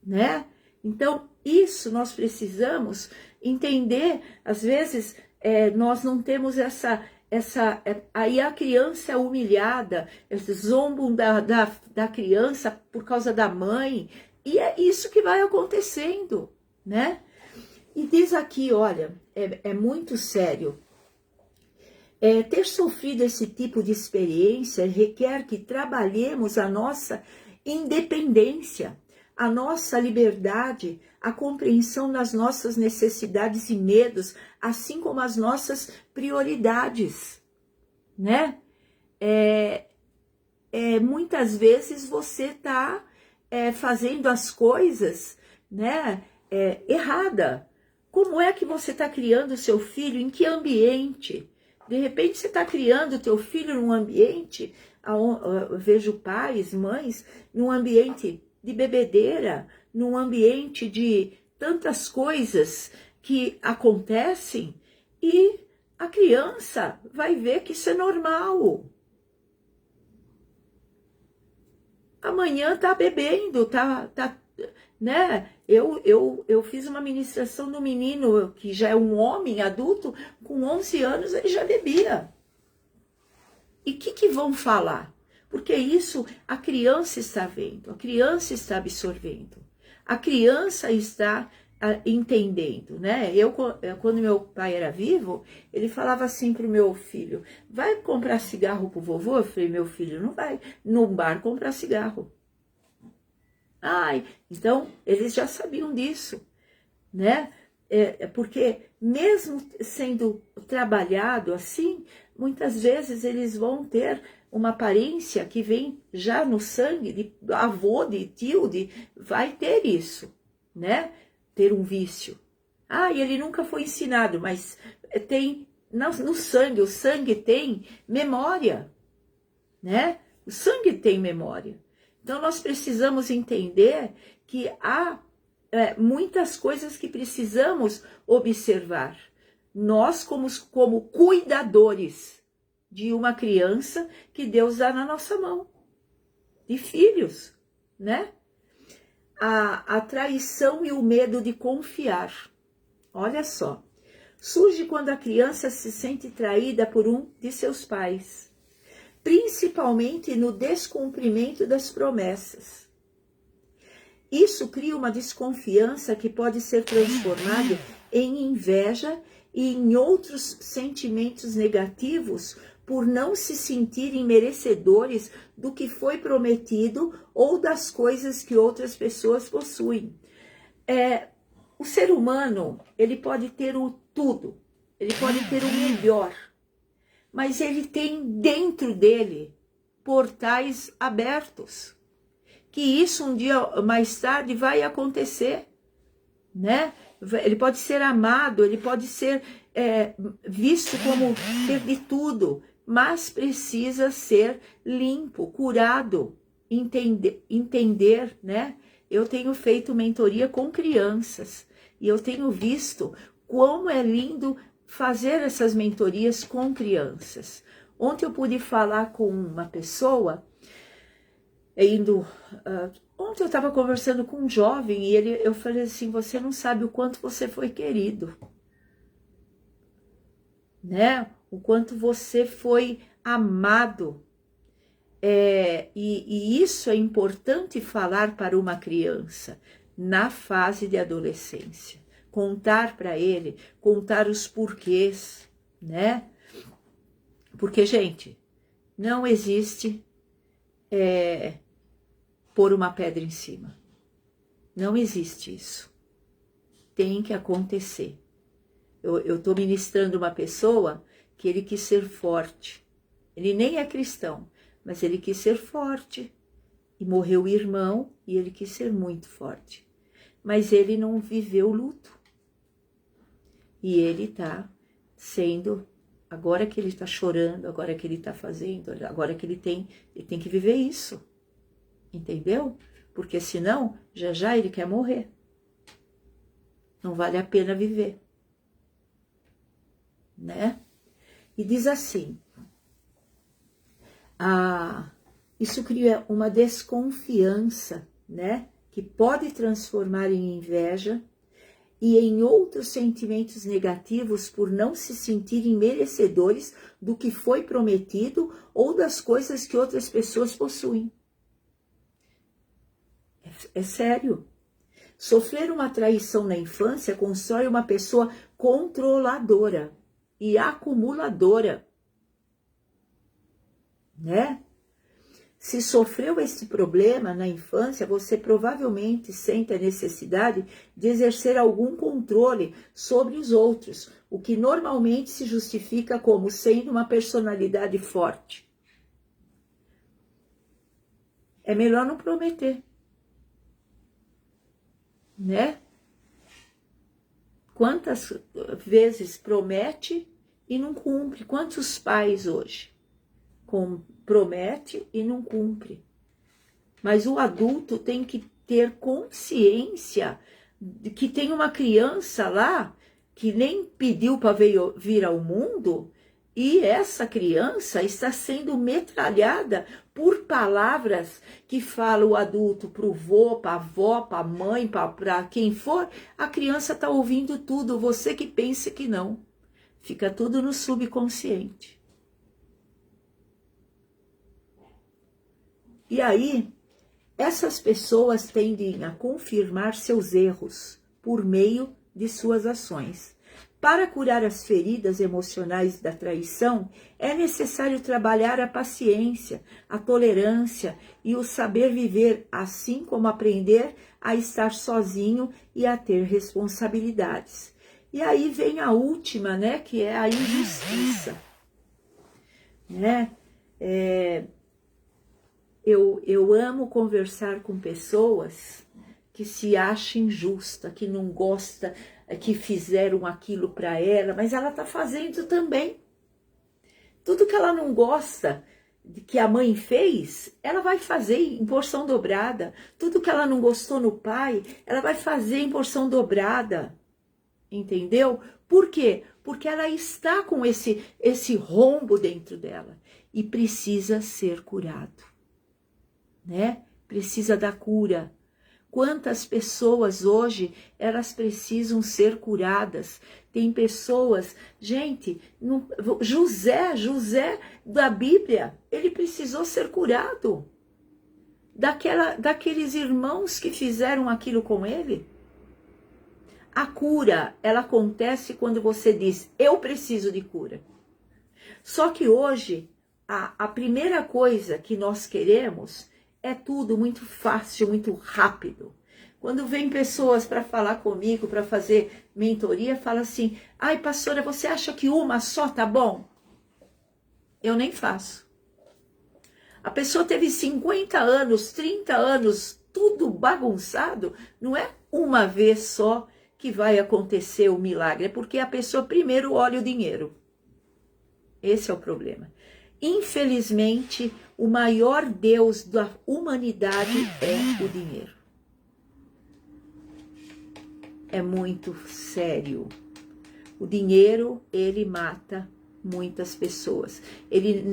né? Então, isso nós precisamos entender. Às vezes, nós não temos aí a criança é humilhada, zombam da criança por causa da mãe, e é isso que vai acontecendo, né? E diz aqui, olha, é muito sério. Ter sofrido esse tipo de experiência requer que trabalhemos a nossa independência, a nossa liberdade, a compreensão das nossas necessidades e medos, assim como as nossas prioridades, né? Muitas vezes você está fazendo as coisas, né, errada. Como é que você está criando o seu filho? Em que ambiente? De repente você está criando o teu filho num ambiente, eu vejo pais, mães, num ambiente de bebedeira, num ambiente de tantas coisas que acontecem, e a criança vai ver que isso é normal. Amanhã tá bebendo, né? Eu fiz uma ministração do menino que já é um homem adulto, com 11 anos ele já bebia. E o que vão falar? Porque isso a criança está vendo, a criança está absorvendo, a criança está entendendo, né? Quando meu pai era vivo, ele falava assim pro meu filho: vai comprar cigarro pro vovô? Eu falei: meu filho não vai no bar comprar cigarro. Ai, então eles já sabiam disso, né? Porque mesmo sendo trabalhado assim, muitas vezes eles vão ter uma aparência que vem já no sangue, de avô, de tio, vai ter isso, né? Ter um vício. E ele nunca foi ensinado, mas tem no sangue, o sangue tem memória, né? O sangue tem memória. Então nós precisamos entender que há muitas coisas que precisamos observar. Nós, como cuidadores de uma criança que Deus dá na nossa mão, de filhos, né? A traição e o medo de confiar. Olha só. Surge quando a criança se sente traída por um de seus pais, principalmente no descumprimento das promessas. Isso cria uma desconfiança que pode ser transformada em inveja e em outros sentimentos negativos por não se sentirem merecedores do que foi prometido ou das coisas que outras pessoas possuem. O ser humano, ele pode ter o tudo, ele pode ter o melhor, mas ele tem dentro dele portais abertos, que isso um dia mais tarde vai acontecer, né? Ele pode ser amado, ele pode ser visto como ter de tudo, mas precisa ser limpo, curado, entender, né? Eu tenho feito mentoria com crianças e eu tenho visto como é lindo fazer essas mentorias com crianças. Ontem eu pude falar com uma pessoa, ontem eu estava conversando com um jovem e eu falei assim: você não sabe o quanto você foi querido, né? O quanto você foi amado. E isso é importante falar para uma criança na fase de adolescência. Contar para ele, contar os porquês, né? Porque, gente, não existe pôr uma pedra em cima. Não existe isso. Tem que acontecer. Eu estou ministrando uma pessoa que ele quis ser forte. Ele nem é cristão, mas ele quis ser forte. E morreu o irmão e ele quis ser muito forte. mas ele não viveu o luto. E ele está sendo, agora que ele está chorando, agora que ele está fazendo, agora que ele tem que viver isso. Entendeu? Porque senão, já ele quer morrer. Não vale a pena viver. Né? E diz assim, isso cria uma desconfiança, né? Que pode transformar em inveja e em outros sentimentos negativos por não se sentirem merecedores do que foi prometido ou das coisas que outras pessoas possuem. É sério. Sofrer uma traição na infância constrói uma pessoa controladora e acumuladora, né? Se sofreu esse problema na infância, você provavelmente sente a necessidade de exercer algum controle sobre os outros, o que normalmente se justifica como sendo uma personalidade forte. É melhor não prometer, né? Quantas vezes promete e não cumpre? Quantos pais hoje promete e não cumpre? Mas o adulto tem que ter consciência de que tem uma criança lá que nem pediu para vir ao mundo e essa criança está sendo metralhada por palavras que fala o adulto para o vô, para a avó, para a mãe, para quem for. A criança está ouvindo tudo, você que pensa que não. Fica tudo no subconsciente. E aí, essas pessoas tendem a confirmar seus erros por meio de suas ações. Para curar as feridas emocionais da traição, é necessário trabalhar a paciência, a tolerância e o saber viver, assim como aprender a estar sozinho e a ter responsabilidades. E aí vem a última, né, que é a injustiça, né? Eu amo conversar com pessoas que se acham injusta, que não gosta, que fizeram aquilo para ela, mas ela está fazendo também. Tudo que ela não gosta de que a mãe fez, ela vai fazer em porção dobrada. Tudo que ela não gostou no pai, ela vai fazer em porção dobrada. Entendeu? Por quê? Porque ela está com esse rombo dentro dela e precisa ser curado, né? Precisa da cura. Quantas pessoas hoje, elas precisam ser curadas. Tem pessoas, gente, José da Bíblia, ele precisou ser curado. Daqueles irmãos que fizeram aquilo com ele. A cura, ela acontece quando você diz, eu preciso de cura. Só que hoje, a primeira coisa que nós queremos é tudo muito fácil, muito rápido. Quando vem pessoas para falar comigo, para fazer mentoria, fala assim, ai pastora, você acha que uma só tá bom? Eu nem faço. A pessoa teve 50 anos, 30 anos, tudo bagunçado, não é uma vez só que vai acontecer o milagre, é porque a pessoa primeiro olha o dinheiro. Esse é o problema. Infelizmente, o maior Deus da humanidade é o dinheiro. É muito sério. O dinheiro, ele mata muitas pessoas. Ele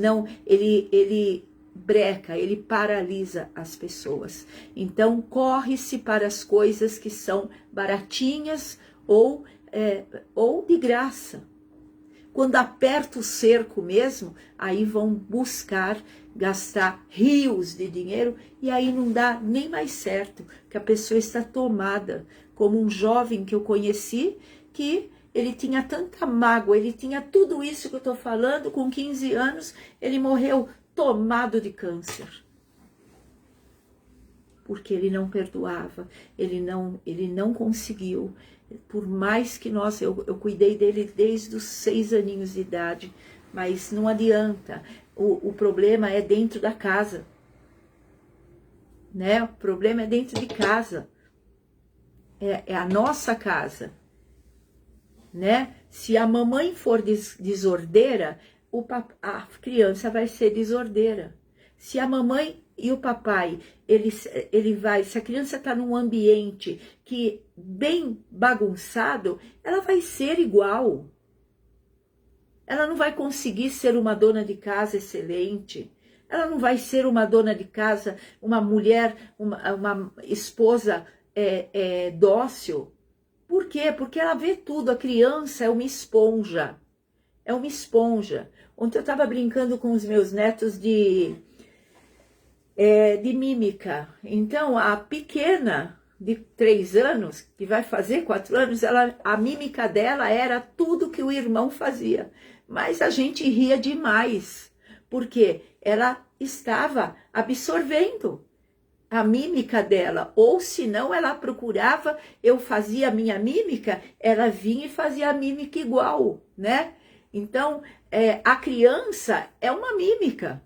breca, ele paralisa as pessoas. Então, corre-se para as coisas que são baratinhas ou de graça. Quando aperta o cerco mesmo, aí vão buscar gastar rios de dinheiro e aí não dá nem mais certo, que a pessoa está tomada, como um jovem que eu conheci, que ele tinha tanta mágoa, ele tinha tudo isso que eu estou falando, com 15 anos, ele morreu tomado de câncer. Porque ele não perdoava, ele não conseguiu. Por mais que eu cuidei dele desde os 6 aninhos de idade, mas não adianta, o problema é dentro da casa, né? O problema é dentro de casa. é a nossa casa, né? Se a mamãe for desordeira, a criança vai ser desordeira. Se a mamãe e o papai, se a criança está num ambiente que bem bagunçado, ela vai ser igual. Ela não vai conseguir ser uma dona de casa excelente. Ela não vai ser uma dona de casa, uma mulher, uma esposa dócil. Por quê? Porque ela vê tudo. A criança é uma esponja. É uma esponja. Ontem eu estava brincando com os meus netos de mímica. Então, a pequena de 3 anos, que vai fazer 4 anos, a mímica dela era tudo que o irmão fazia. Mas a gente ria demais, porque ela estava absorvendo a mímica dela, ou se não ela procurava, eu fazia a minha mímica, ela vinha e fazia a mímica igual, né? Então, a criança é uma mímica.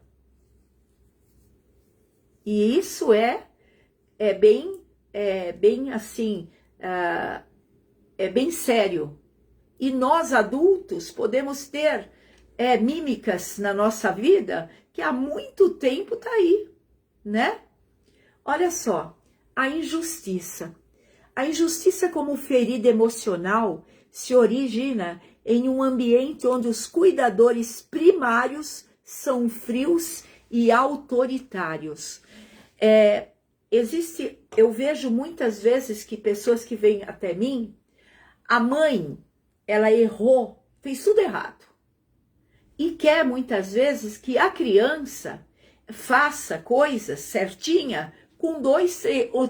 E isso é bem assim, é bem sério. E nós adultos podemos ter mímicas na nossa vida que há muito tempo tá aí, né? Olha só, a injustiça. A injustiça como ferida emocional se origina em um ambiente onde os cuidadores primários são frios e autoritários. Eu vejo muitas vezes que pessoas que vêm até mim, a mãe, ela errou, fez tudo errado. E quer muitas vezes que a criança faça coisas certinha com 2,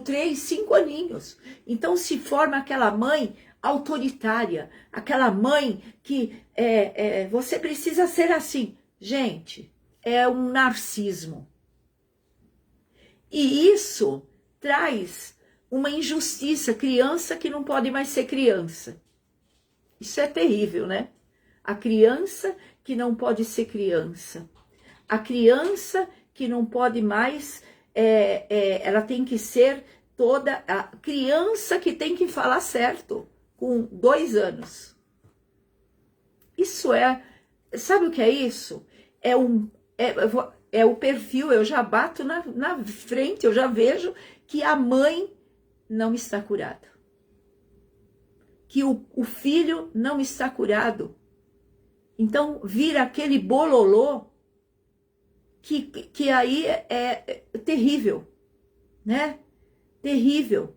3, 5 aninhos. Então se forma aquela mãe autoritária, aquela mãe que você precisa ser assim. Gente, é um narcismo. E isso traz uma injustiça, criança que não pode mais ser criança. Isso é terrível, né? A criança que não pode ser criança. A criança que não pode mais, ela tem que ser toda... A criança que tem que falar certo, com 2 anos. Isso sabe o que é isso? É o perfil, eu já bato na frente, eu já vejo que a mãe não está curada. Que o filho não está curado. Então, vira aquele bololô que aí é terrível, né? Terrível.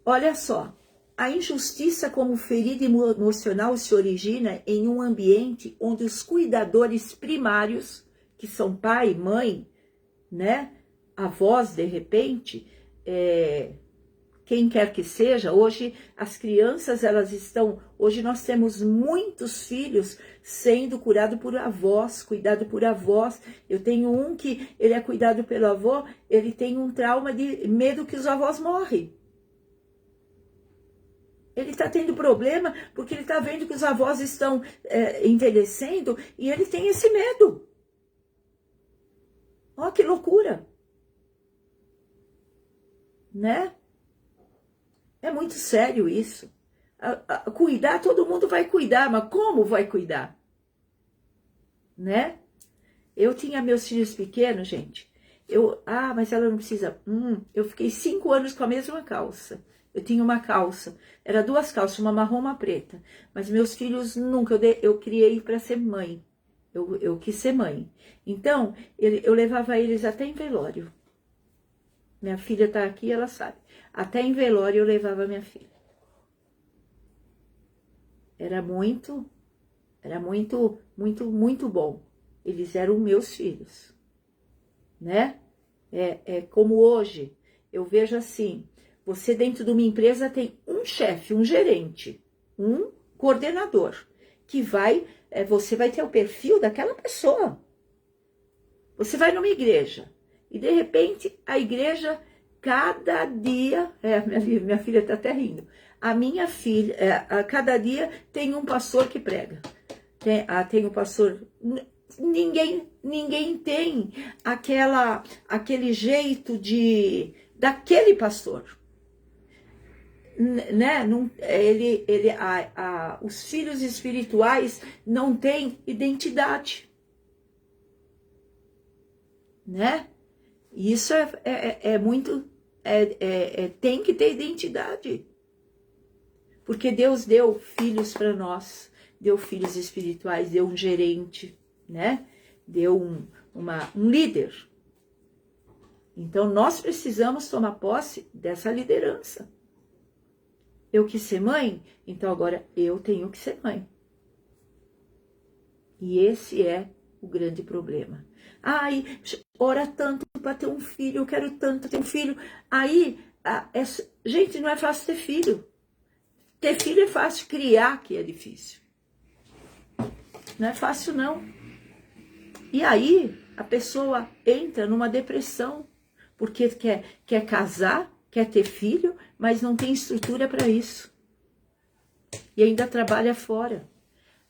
Olha só, a injustiça como ferida emocional se origina em um ambiente onde os cuidadores primários, que são pai, mãe, né? Avós, de repente, quem quer que seja, hoje as crianças, hoje nós temos muitos filhos sendo curados por avós, cuidado por avós. Eu tenho um que ele é cuidado pelo avô, ele tem um trauma de medo que os avós morrem. Ele está tendo problema porque ele está vendo que os avós estão envelhecendo e ele tem esse medo. Ó, que loucura! Né? É muito sério isso. Cuidar, todo mundo vai cuidar, mas como vai cuidar? Né? Eu tinha meus filhos pequenos, gente. Mas ela não precisa. Eu fiquei 5 anos com a mesma calça. Eu tinha uma calça. Era 2 calças, uma marrom e uma preta. Mas meus filhos nunca. Eu criei para ser mãe. Eu quis ser mãe. Então, eu levava eles até em velório. Minha filha está aqui, ela sabe. Até em velório eu levava minha filha. Era muito, muito bom. Eles eram meus filhos, né? Como hoje, eu vejo assim, você dentro de uma empresa tem um chefe, um gerente, um coordenador, que você vai ter o perfil daquela pessoa. Você vai numa igreja, e de repente a igreja... Cada dia, minha filha está até rindo, a minha filha, cada dia tem um pastor que prega, tem um pastor, ninguém tem aquele jeito daquele pastor, né, não, os filhos espirituais não têm identidade, né? Isso é muito, tem que ter identidade, porque Deus deu filhos para nós, deu filhos espirituais, deu um gerente, né? Deu um líder. Então nós precisamos tomar posse dessa liderança. Eu quis ser mãe, então agora eu tenho que ser mãe. E esse é o grande problema. Ai, ora tanto para ter um filho, eu quero tanto ter um filho. Aí, gente, não é fácil ter filho. Ter filho é fácil, criar que é difícil. Não é fácil, não. E aí, a pessoa entra numa depressão, porque quer casar, quer ter filho, mas não tem estrutura para isso. E ainda trabalha fora.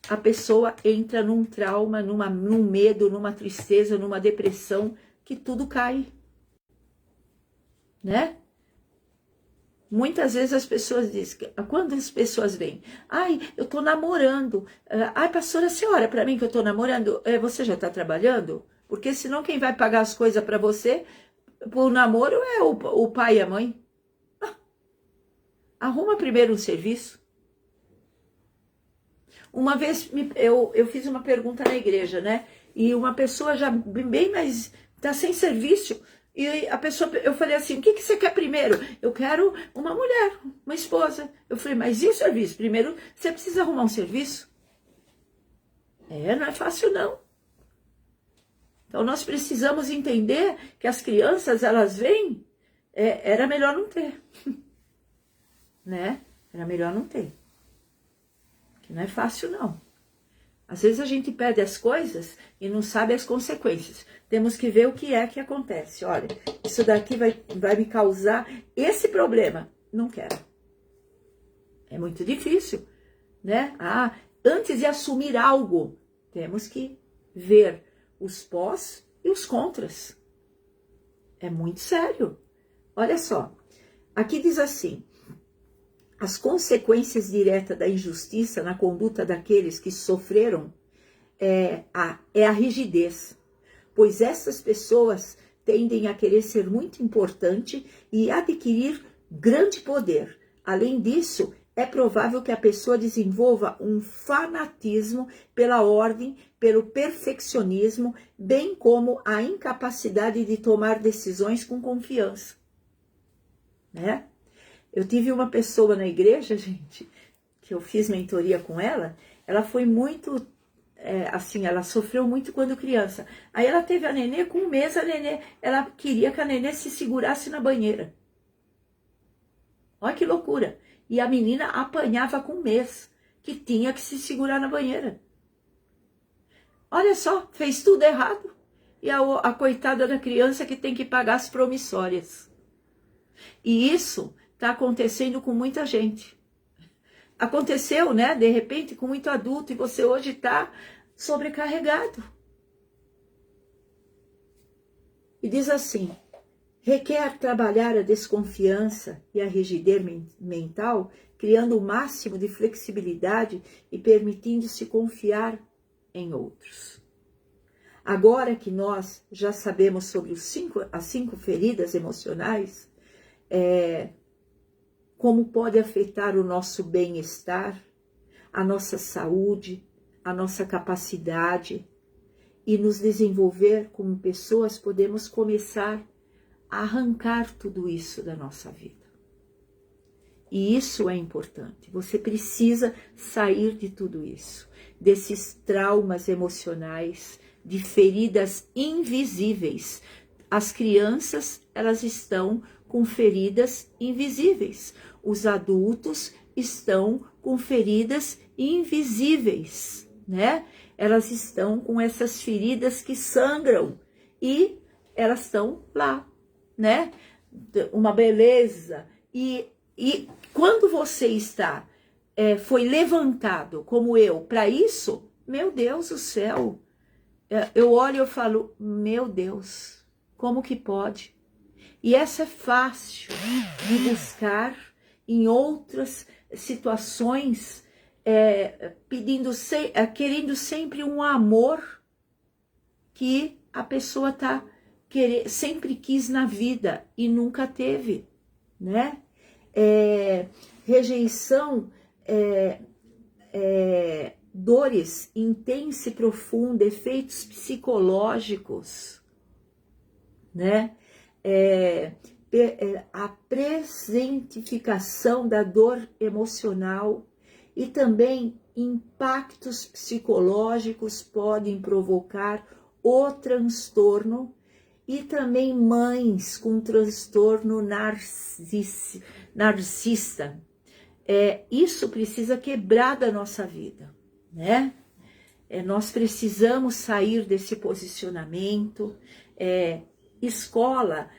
A pessoa entra num trauma, num medo, numa tristeza, numa depressão, que tudo cai. Né? Muitas vezes as pessoas dizem, quando as pessoas vêm, ai, eu tô namorando, ai, pastora, você ora para mim que eu tô namorando, você já tá trabalhando? Porque senão quem vai pagar as coisas para você, pro namoro, é o pai e a mãe. Arruma primeiro um serviço. Uma vez eu fiz uma pergunta na igreja, né? E uma pessoa já bem mais, tá sem serviço. E a pessoa, eu falei assim, o que você quer primeiro? Eu quero uma mulher, uma esposa. Eu falei, mas e o serviço? Primeiro, você precisa arrumar um serviço? Não é fácil não. Então nós precisamos entender que as crianças, elas vêm, era melhor não ter. Né? Era melhor não ter. Que não é fácil não. Às vezes a gente pede as coisas e não sabe as consequências. Temos que ver o que é que acontece. Olha, isso daqui vai me causar esse problema. Não quero. É muito difícil, né? Antes de assumir algo, temos que ver os pós e os contras. É muito sério. Olha só, aqui diz assim, as consequências diretas da injustiça na conduta daqueles que sofreram é a rigidez, pois essas pessoas tendem a querer ser muito importante e adquirir grande poder. Além disso, é provável que a pessoa desenvolva um fanatismo pela ordem, pelo perfeccionismo, bem como a incapacidade de tomar decisões com confiança. Né? Eu tive uma pessoa na igreja, gente, que eu fiz mentoria com ela, ela foi muito, assim, ela sofreu muito quando criança. Aí ela teve a nenê, com um mês a nenê, ela queria que a nenê se segurasse na banheira. Olha que loucura. E a menina apanhava com um mês, que tinha que se segurar na banheira. Olha só, fez tudo errado. E a coitada da criança que tem que pagar as promissórias. E isso está acontecendo com muita gente. Aconteceu, né, de repente, com muito adulto, e você hoje está sobrecarregado. E diz assim, requer trabalhar a desconfiança e a rigidez mental, criando o máximo de flexibilidade e permitindo-se confiar em outros. Agora que nós já sabemos sobre as 5 feridas emocionais, como pode afetar o nosso bem-estar, a nossa saúde, a nossa capacidade e nos desenvolver como pessoas, podemos começar a arrancar tudo isso da nossa vida. E isso é importante. Você precisa sair de tudo isso, desses traumas emocionais, de feridas invisíveis. As crianças, elas estão com feridas invisíveis. Os adultos estão com feridas invisíveis, né? Elas estão com essas feridas que sangram e elas estão lá, né? Uma beleza. E quando você está, foi levantado como eu para isso, meu Deus do céu, eu olho e eu falo, meu Deus, como que pode? E essa é fácil de buscar em outras situações, querendo sempre um amor que a pessoa sempre quis na vida e nunca teve, né? Rejeição, dores intensas e profundas, efeitos psicológicos, né? A presentificação da dor emocional e também impactos psicológicos podem provocar o transtorno, e também mães com transtorno narcisista. Isso precisa quebrar da nossa vida, né? Nós precisamos sair desse posicionamento. Escola,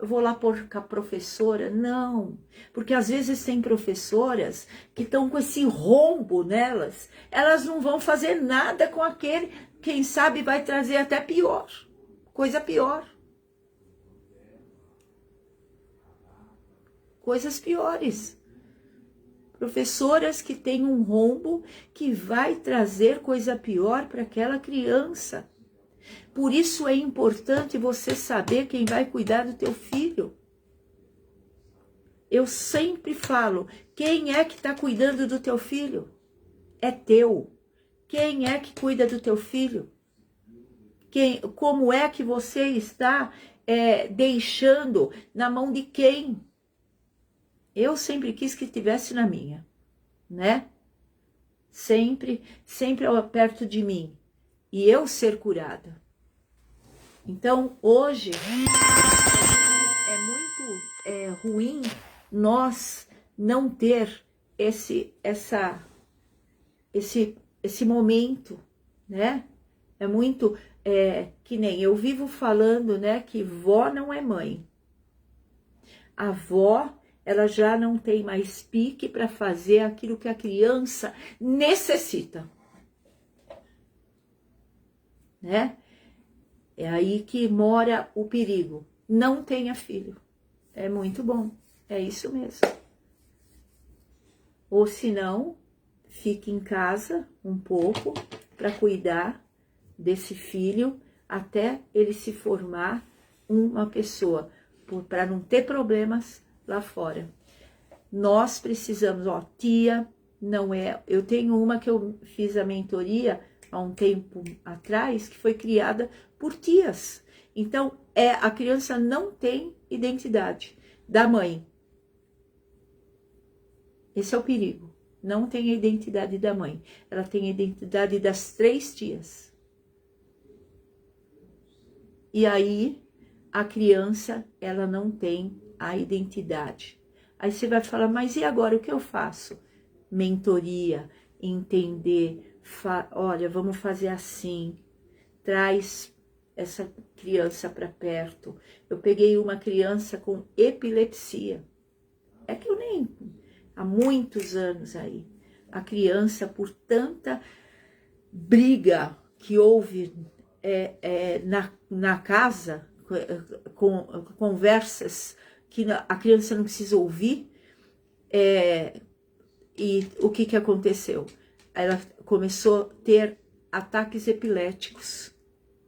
vou lá por com a professora. Não, porque às vezes tem professoras que estão com esse rombo nelas, elas não vão fazer nada com aquele, quem sabe vai trazer até pior, coisa pior. Coisas piores. Professoras que têm um rombo que vai trazer coisa pior para aquela criança. Por isso é importante você saber quem vai cuidar do teu filho. Eu sempre falo, quem é que está cuidando do teu filho? É teu. Quem é que cuida do teu filho? Como é que você está deixando na mão de quem? Eu sempre quis que estivesse na minha, né? Sempre perto de mim. E eu ser curada. Então, hoje, é muito ruim nós não ter esse momento, né? É muito, que nem eu vivo falando, né? Que vó não é mãe. A avó, ela já não tem mais pique para fazer aquilo que a criança necessita, né? É aí que mora o perigo. Não tenha filho. É muito bom. É isso mesmo. Ou se não, fique em casa um pouco para cuidar desse filho até ele se formar uma pessoa, para não ter problemas lá fora. Nós precisamos, tia, não é... Eu tenho uma que eu fiz a mentoria há um tempo atrás, que foi criada por tias. Então, a criança não tem identidade da mãe. Esse é o perigo. Não tem a identidade da mãe. Ela tem a identidade das 3 tias. E aí, a criança, ela não tem a identidade. Aí você vai falar, mas e agora o que eu faço? Mentoria, entender, olha, vamos fazer assim, traz essa criança para perto. Eu peguei uma criança com epilepsia. É que eu nem... Há muitos anos aí, a criança, por tanta briga que houve na casa, com conversas que a criança não precisa ouvir, e o que aconteceu? Ela começou a ter ataques epiléticos,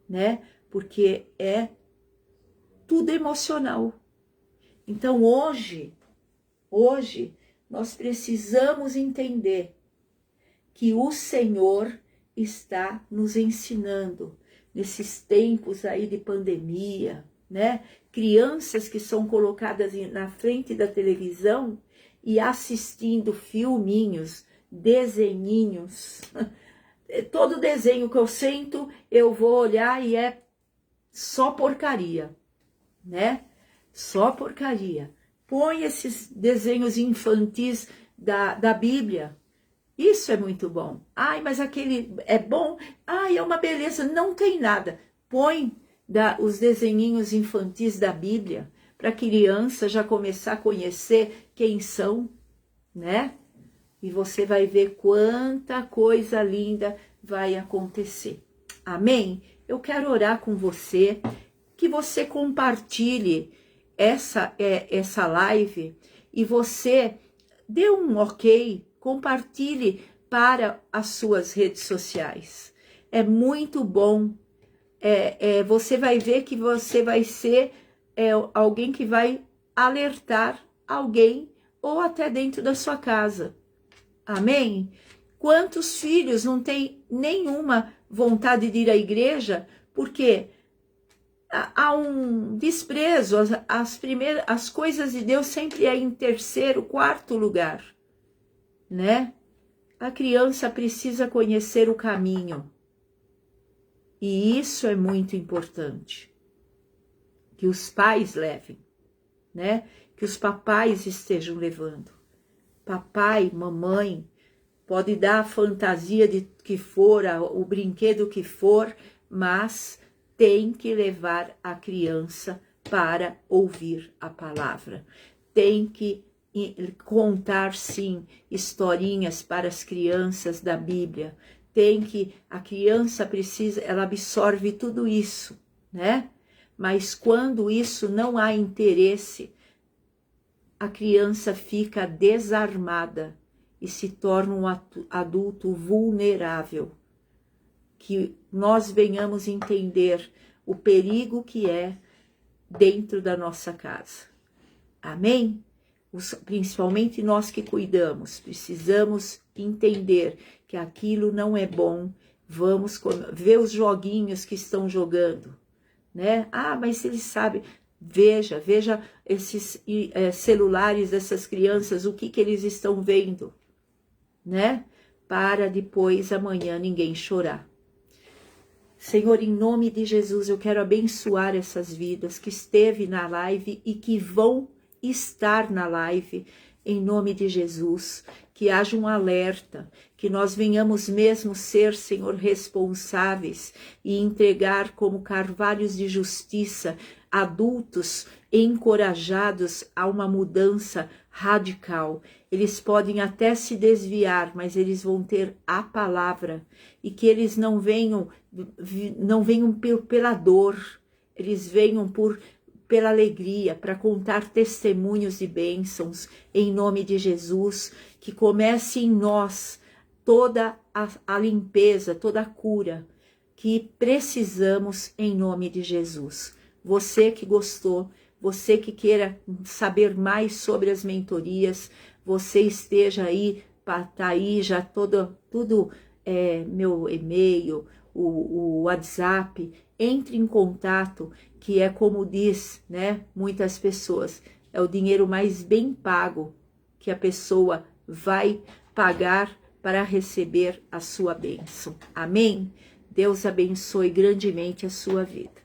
né? Porque é tudo emocional. Então hoje nós precisamos entender que o Senhor está nos ensinando nesses tempos aí de pandemia, né? Crianças que são colocadas na frente da televisão e assistindo filminhos, desenhinhos. Todo desenho que eu sento, eu vou olhar e é só porcaria, né? Só porcaria. Põe esses desenhos infantis da Bíblia. Isso é muito bom. Ai, mas aquele é bom. Ai, é uma beleza. Não tem nada. Põe os desenhinhos infantis da Bíblia para a criança já começar a conhecer quem são, né? E você vai ver quanta coisa linda vai acontecer. Amém? Eu quero orar com você, que você compartilhe essa live e você dê um ok, compartilhe para as suas redes sociais. É muito bom. Você vai ver que você vai ser alguém que vai alertar alguém ou até dentro da sua casa. Amém? Quantos filhos não têm nenhuma vontade de ir à igreja porque há um desprezo, as coisas de Deus sempre é em terceiro, quarto lugar, né? A criança precisa conhecer o caminho. E isso é muito importante. Que os pais levem, né? Que os papais estejam levando. Papai, mamãe, pode dar a fantasia de que for, o brinquedo que for, mas tem que levar a criança para ouvir a palavra. Tem que contar, sim, historinhas para as crianças da Bíblia. A criança precisa, ela absorve tudo isso, né? Mas quando isso não há interesse, a criança fica desarmada e se torna um adulto vulnerável. Que nós venhamos entender o perigo que é dentro da nossa casa. Amém? Principalmente nós que cuidamos, precisamos entender que aquilo não é bom. Vamos ver os joguinhos que estão jogando, né? Ah, mas eles sabem. Veja esses celulares dessas crianças, o que eles estão vendo, né? Para depois, amanhã, ninguém chorar. Senhor, em nome de Jesus, eu quero abençoar essas vidas que esteve na live e que vão estar na live, em nome de Jesus. Que haja um alerta, que nós venhamos mesmo ser, Senhor, responsáveis e entregar como carvalhos de justiça adultos encorajados a uma mudança radical. Eles podem até se desviar, mas eles vão ter a palavra, e que eles não venham pela dor, eles venham pela alegria, para contar testemunhos e bênçãos, em nome de Jesus. Que comece em nós toda a limpeza, toda a cura que precisamos, em nome de Jesus. Você que gostou, você que queira saber mais sobre as mentorias, você esteja aí, tá aí já tudo, meu e-mail, o WhatsApp, entre em contato, que é como diz, né, muitas pessoas, é o dinheiro mais bem pago que a pessoa vai pagar para receber a sua bênção. Amém? Deus abençoe grandemente a sua vida.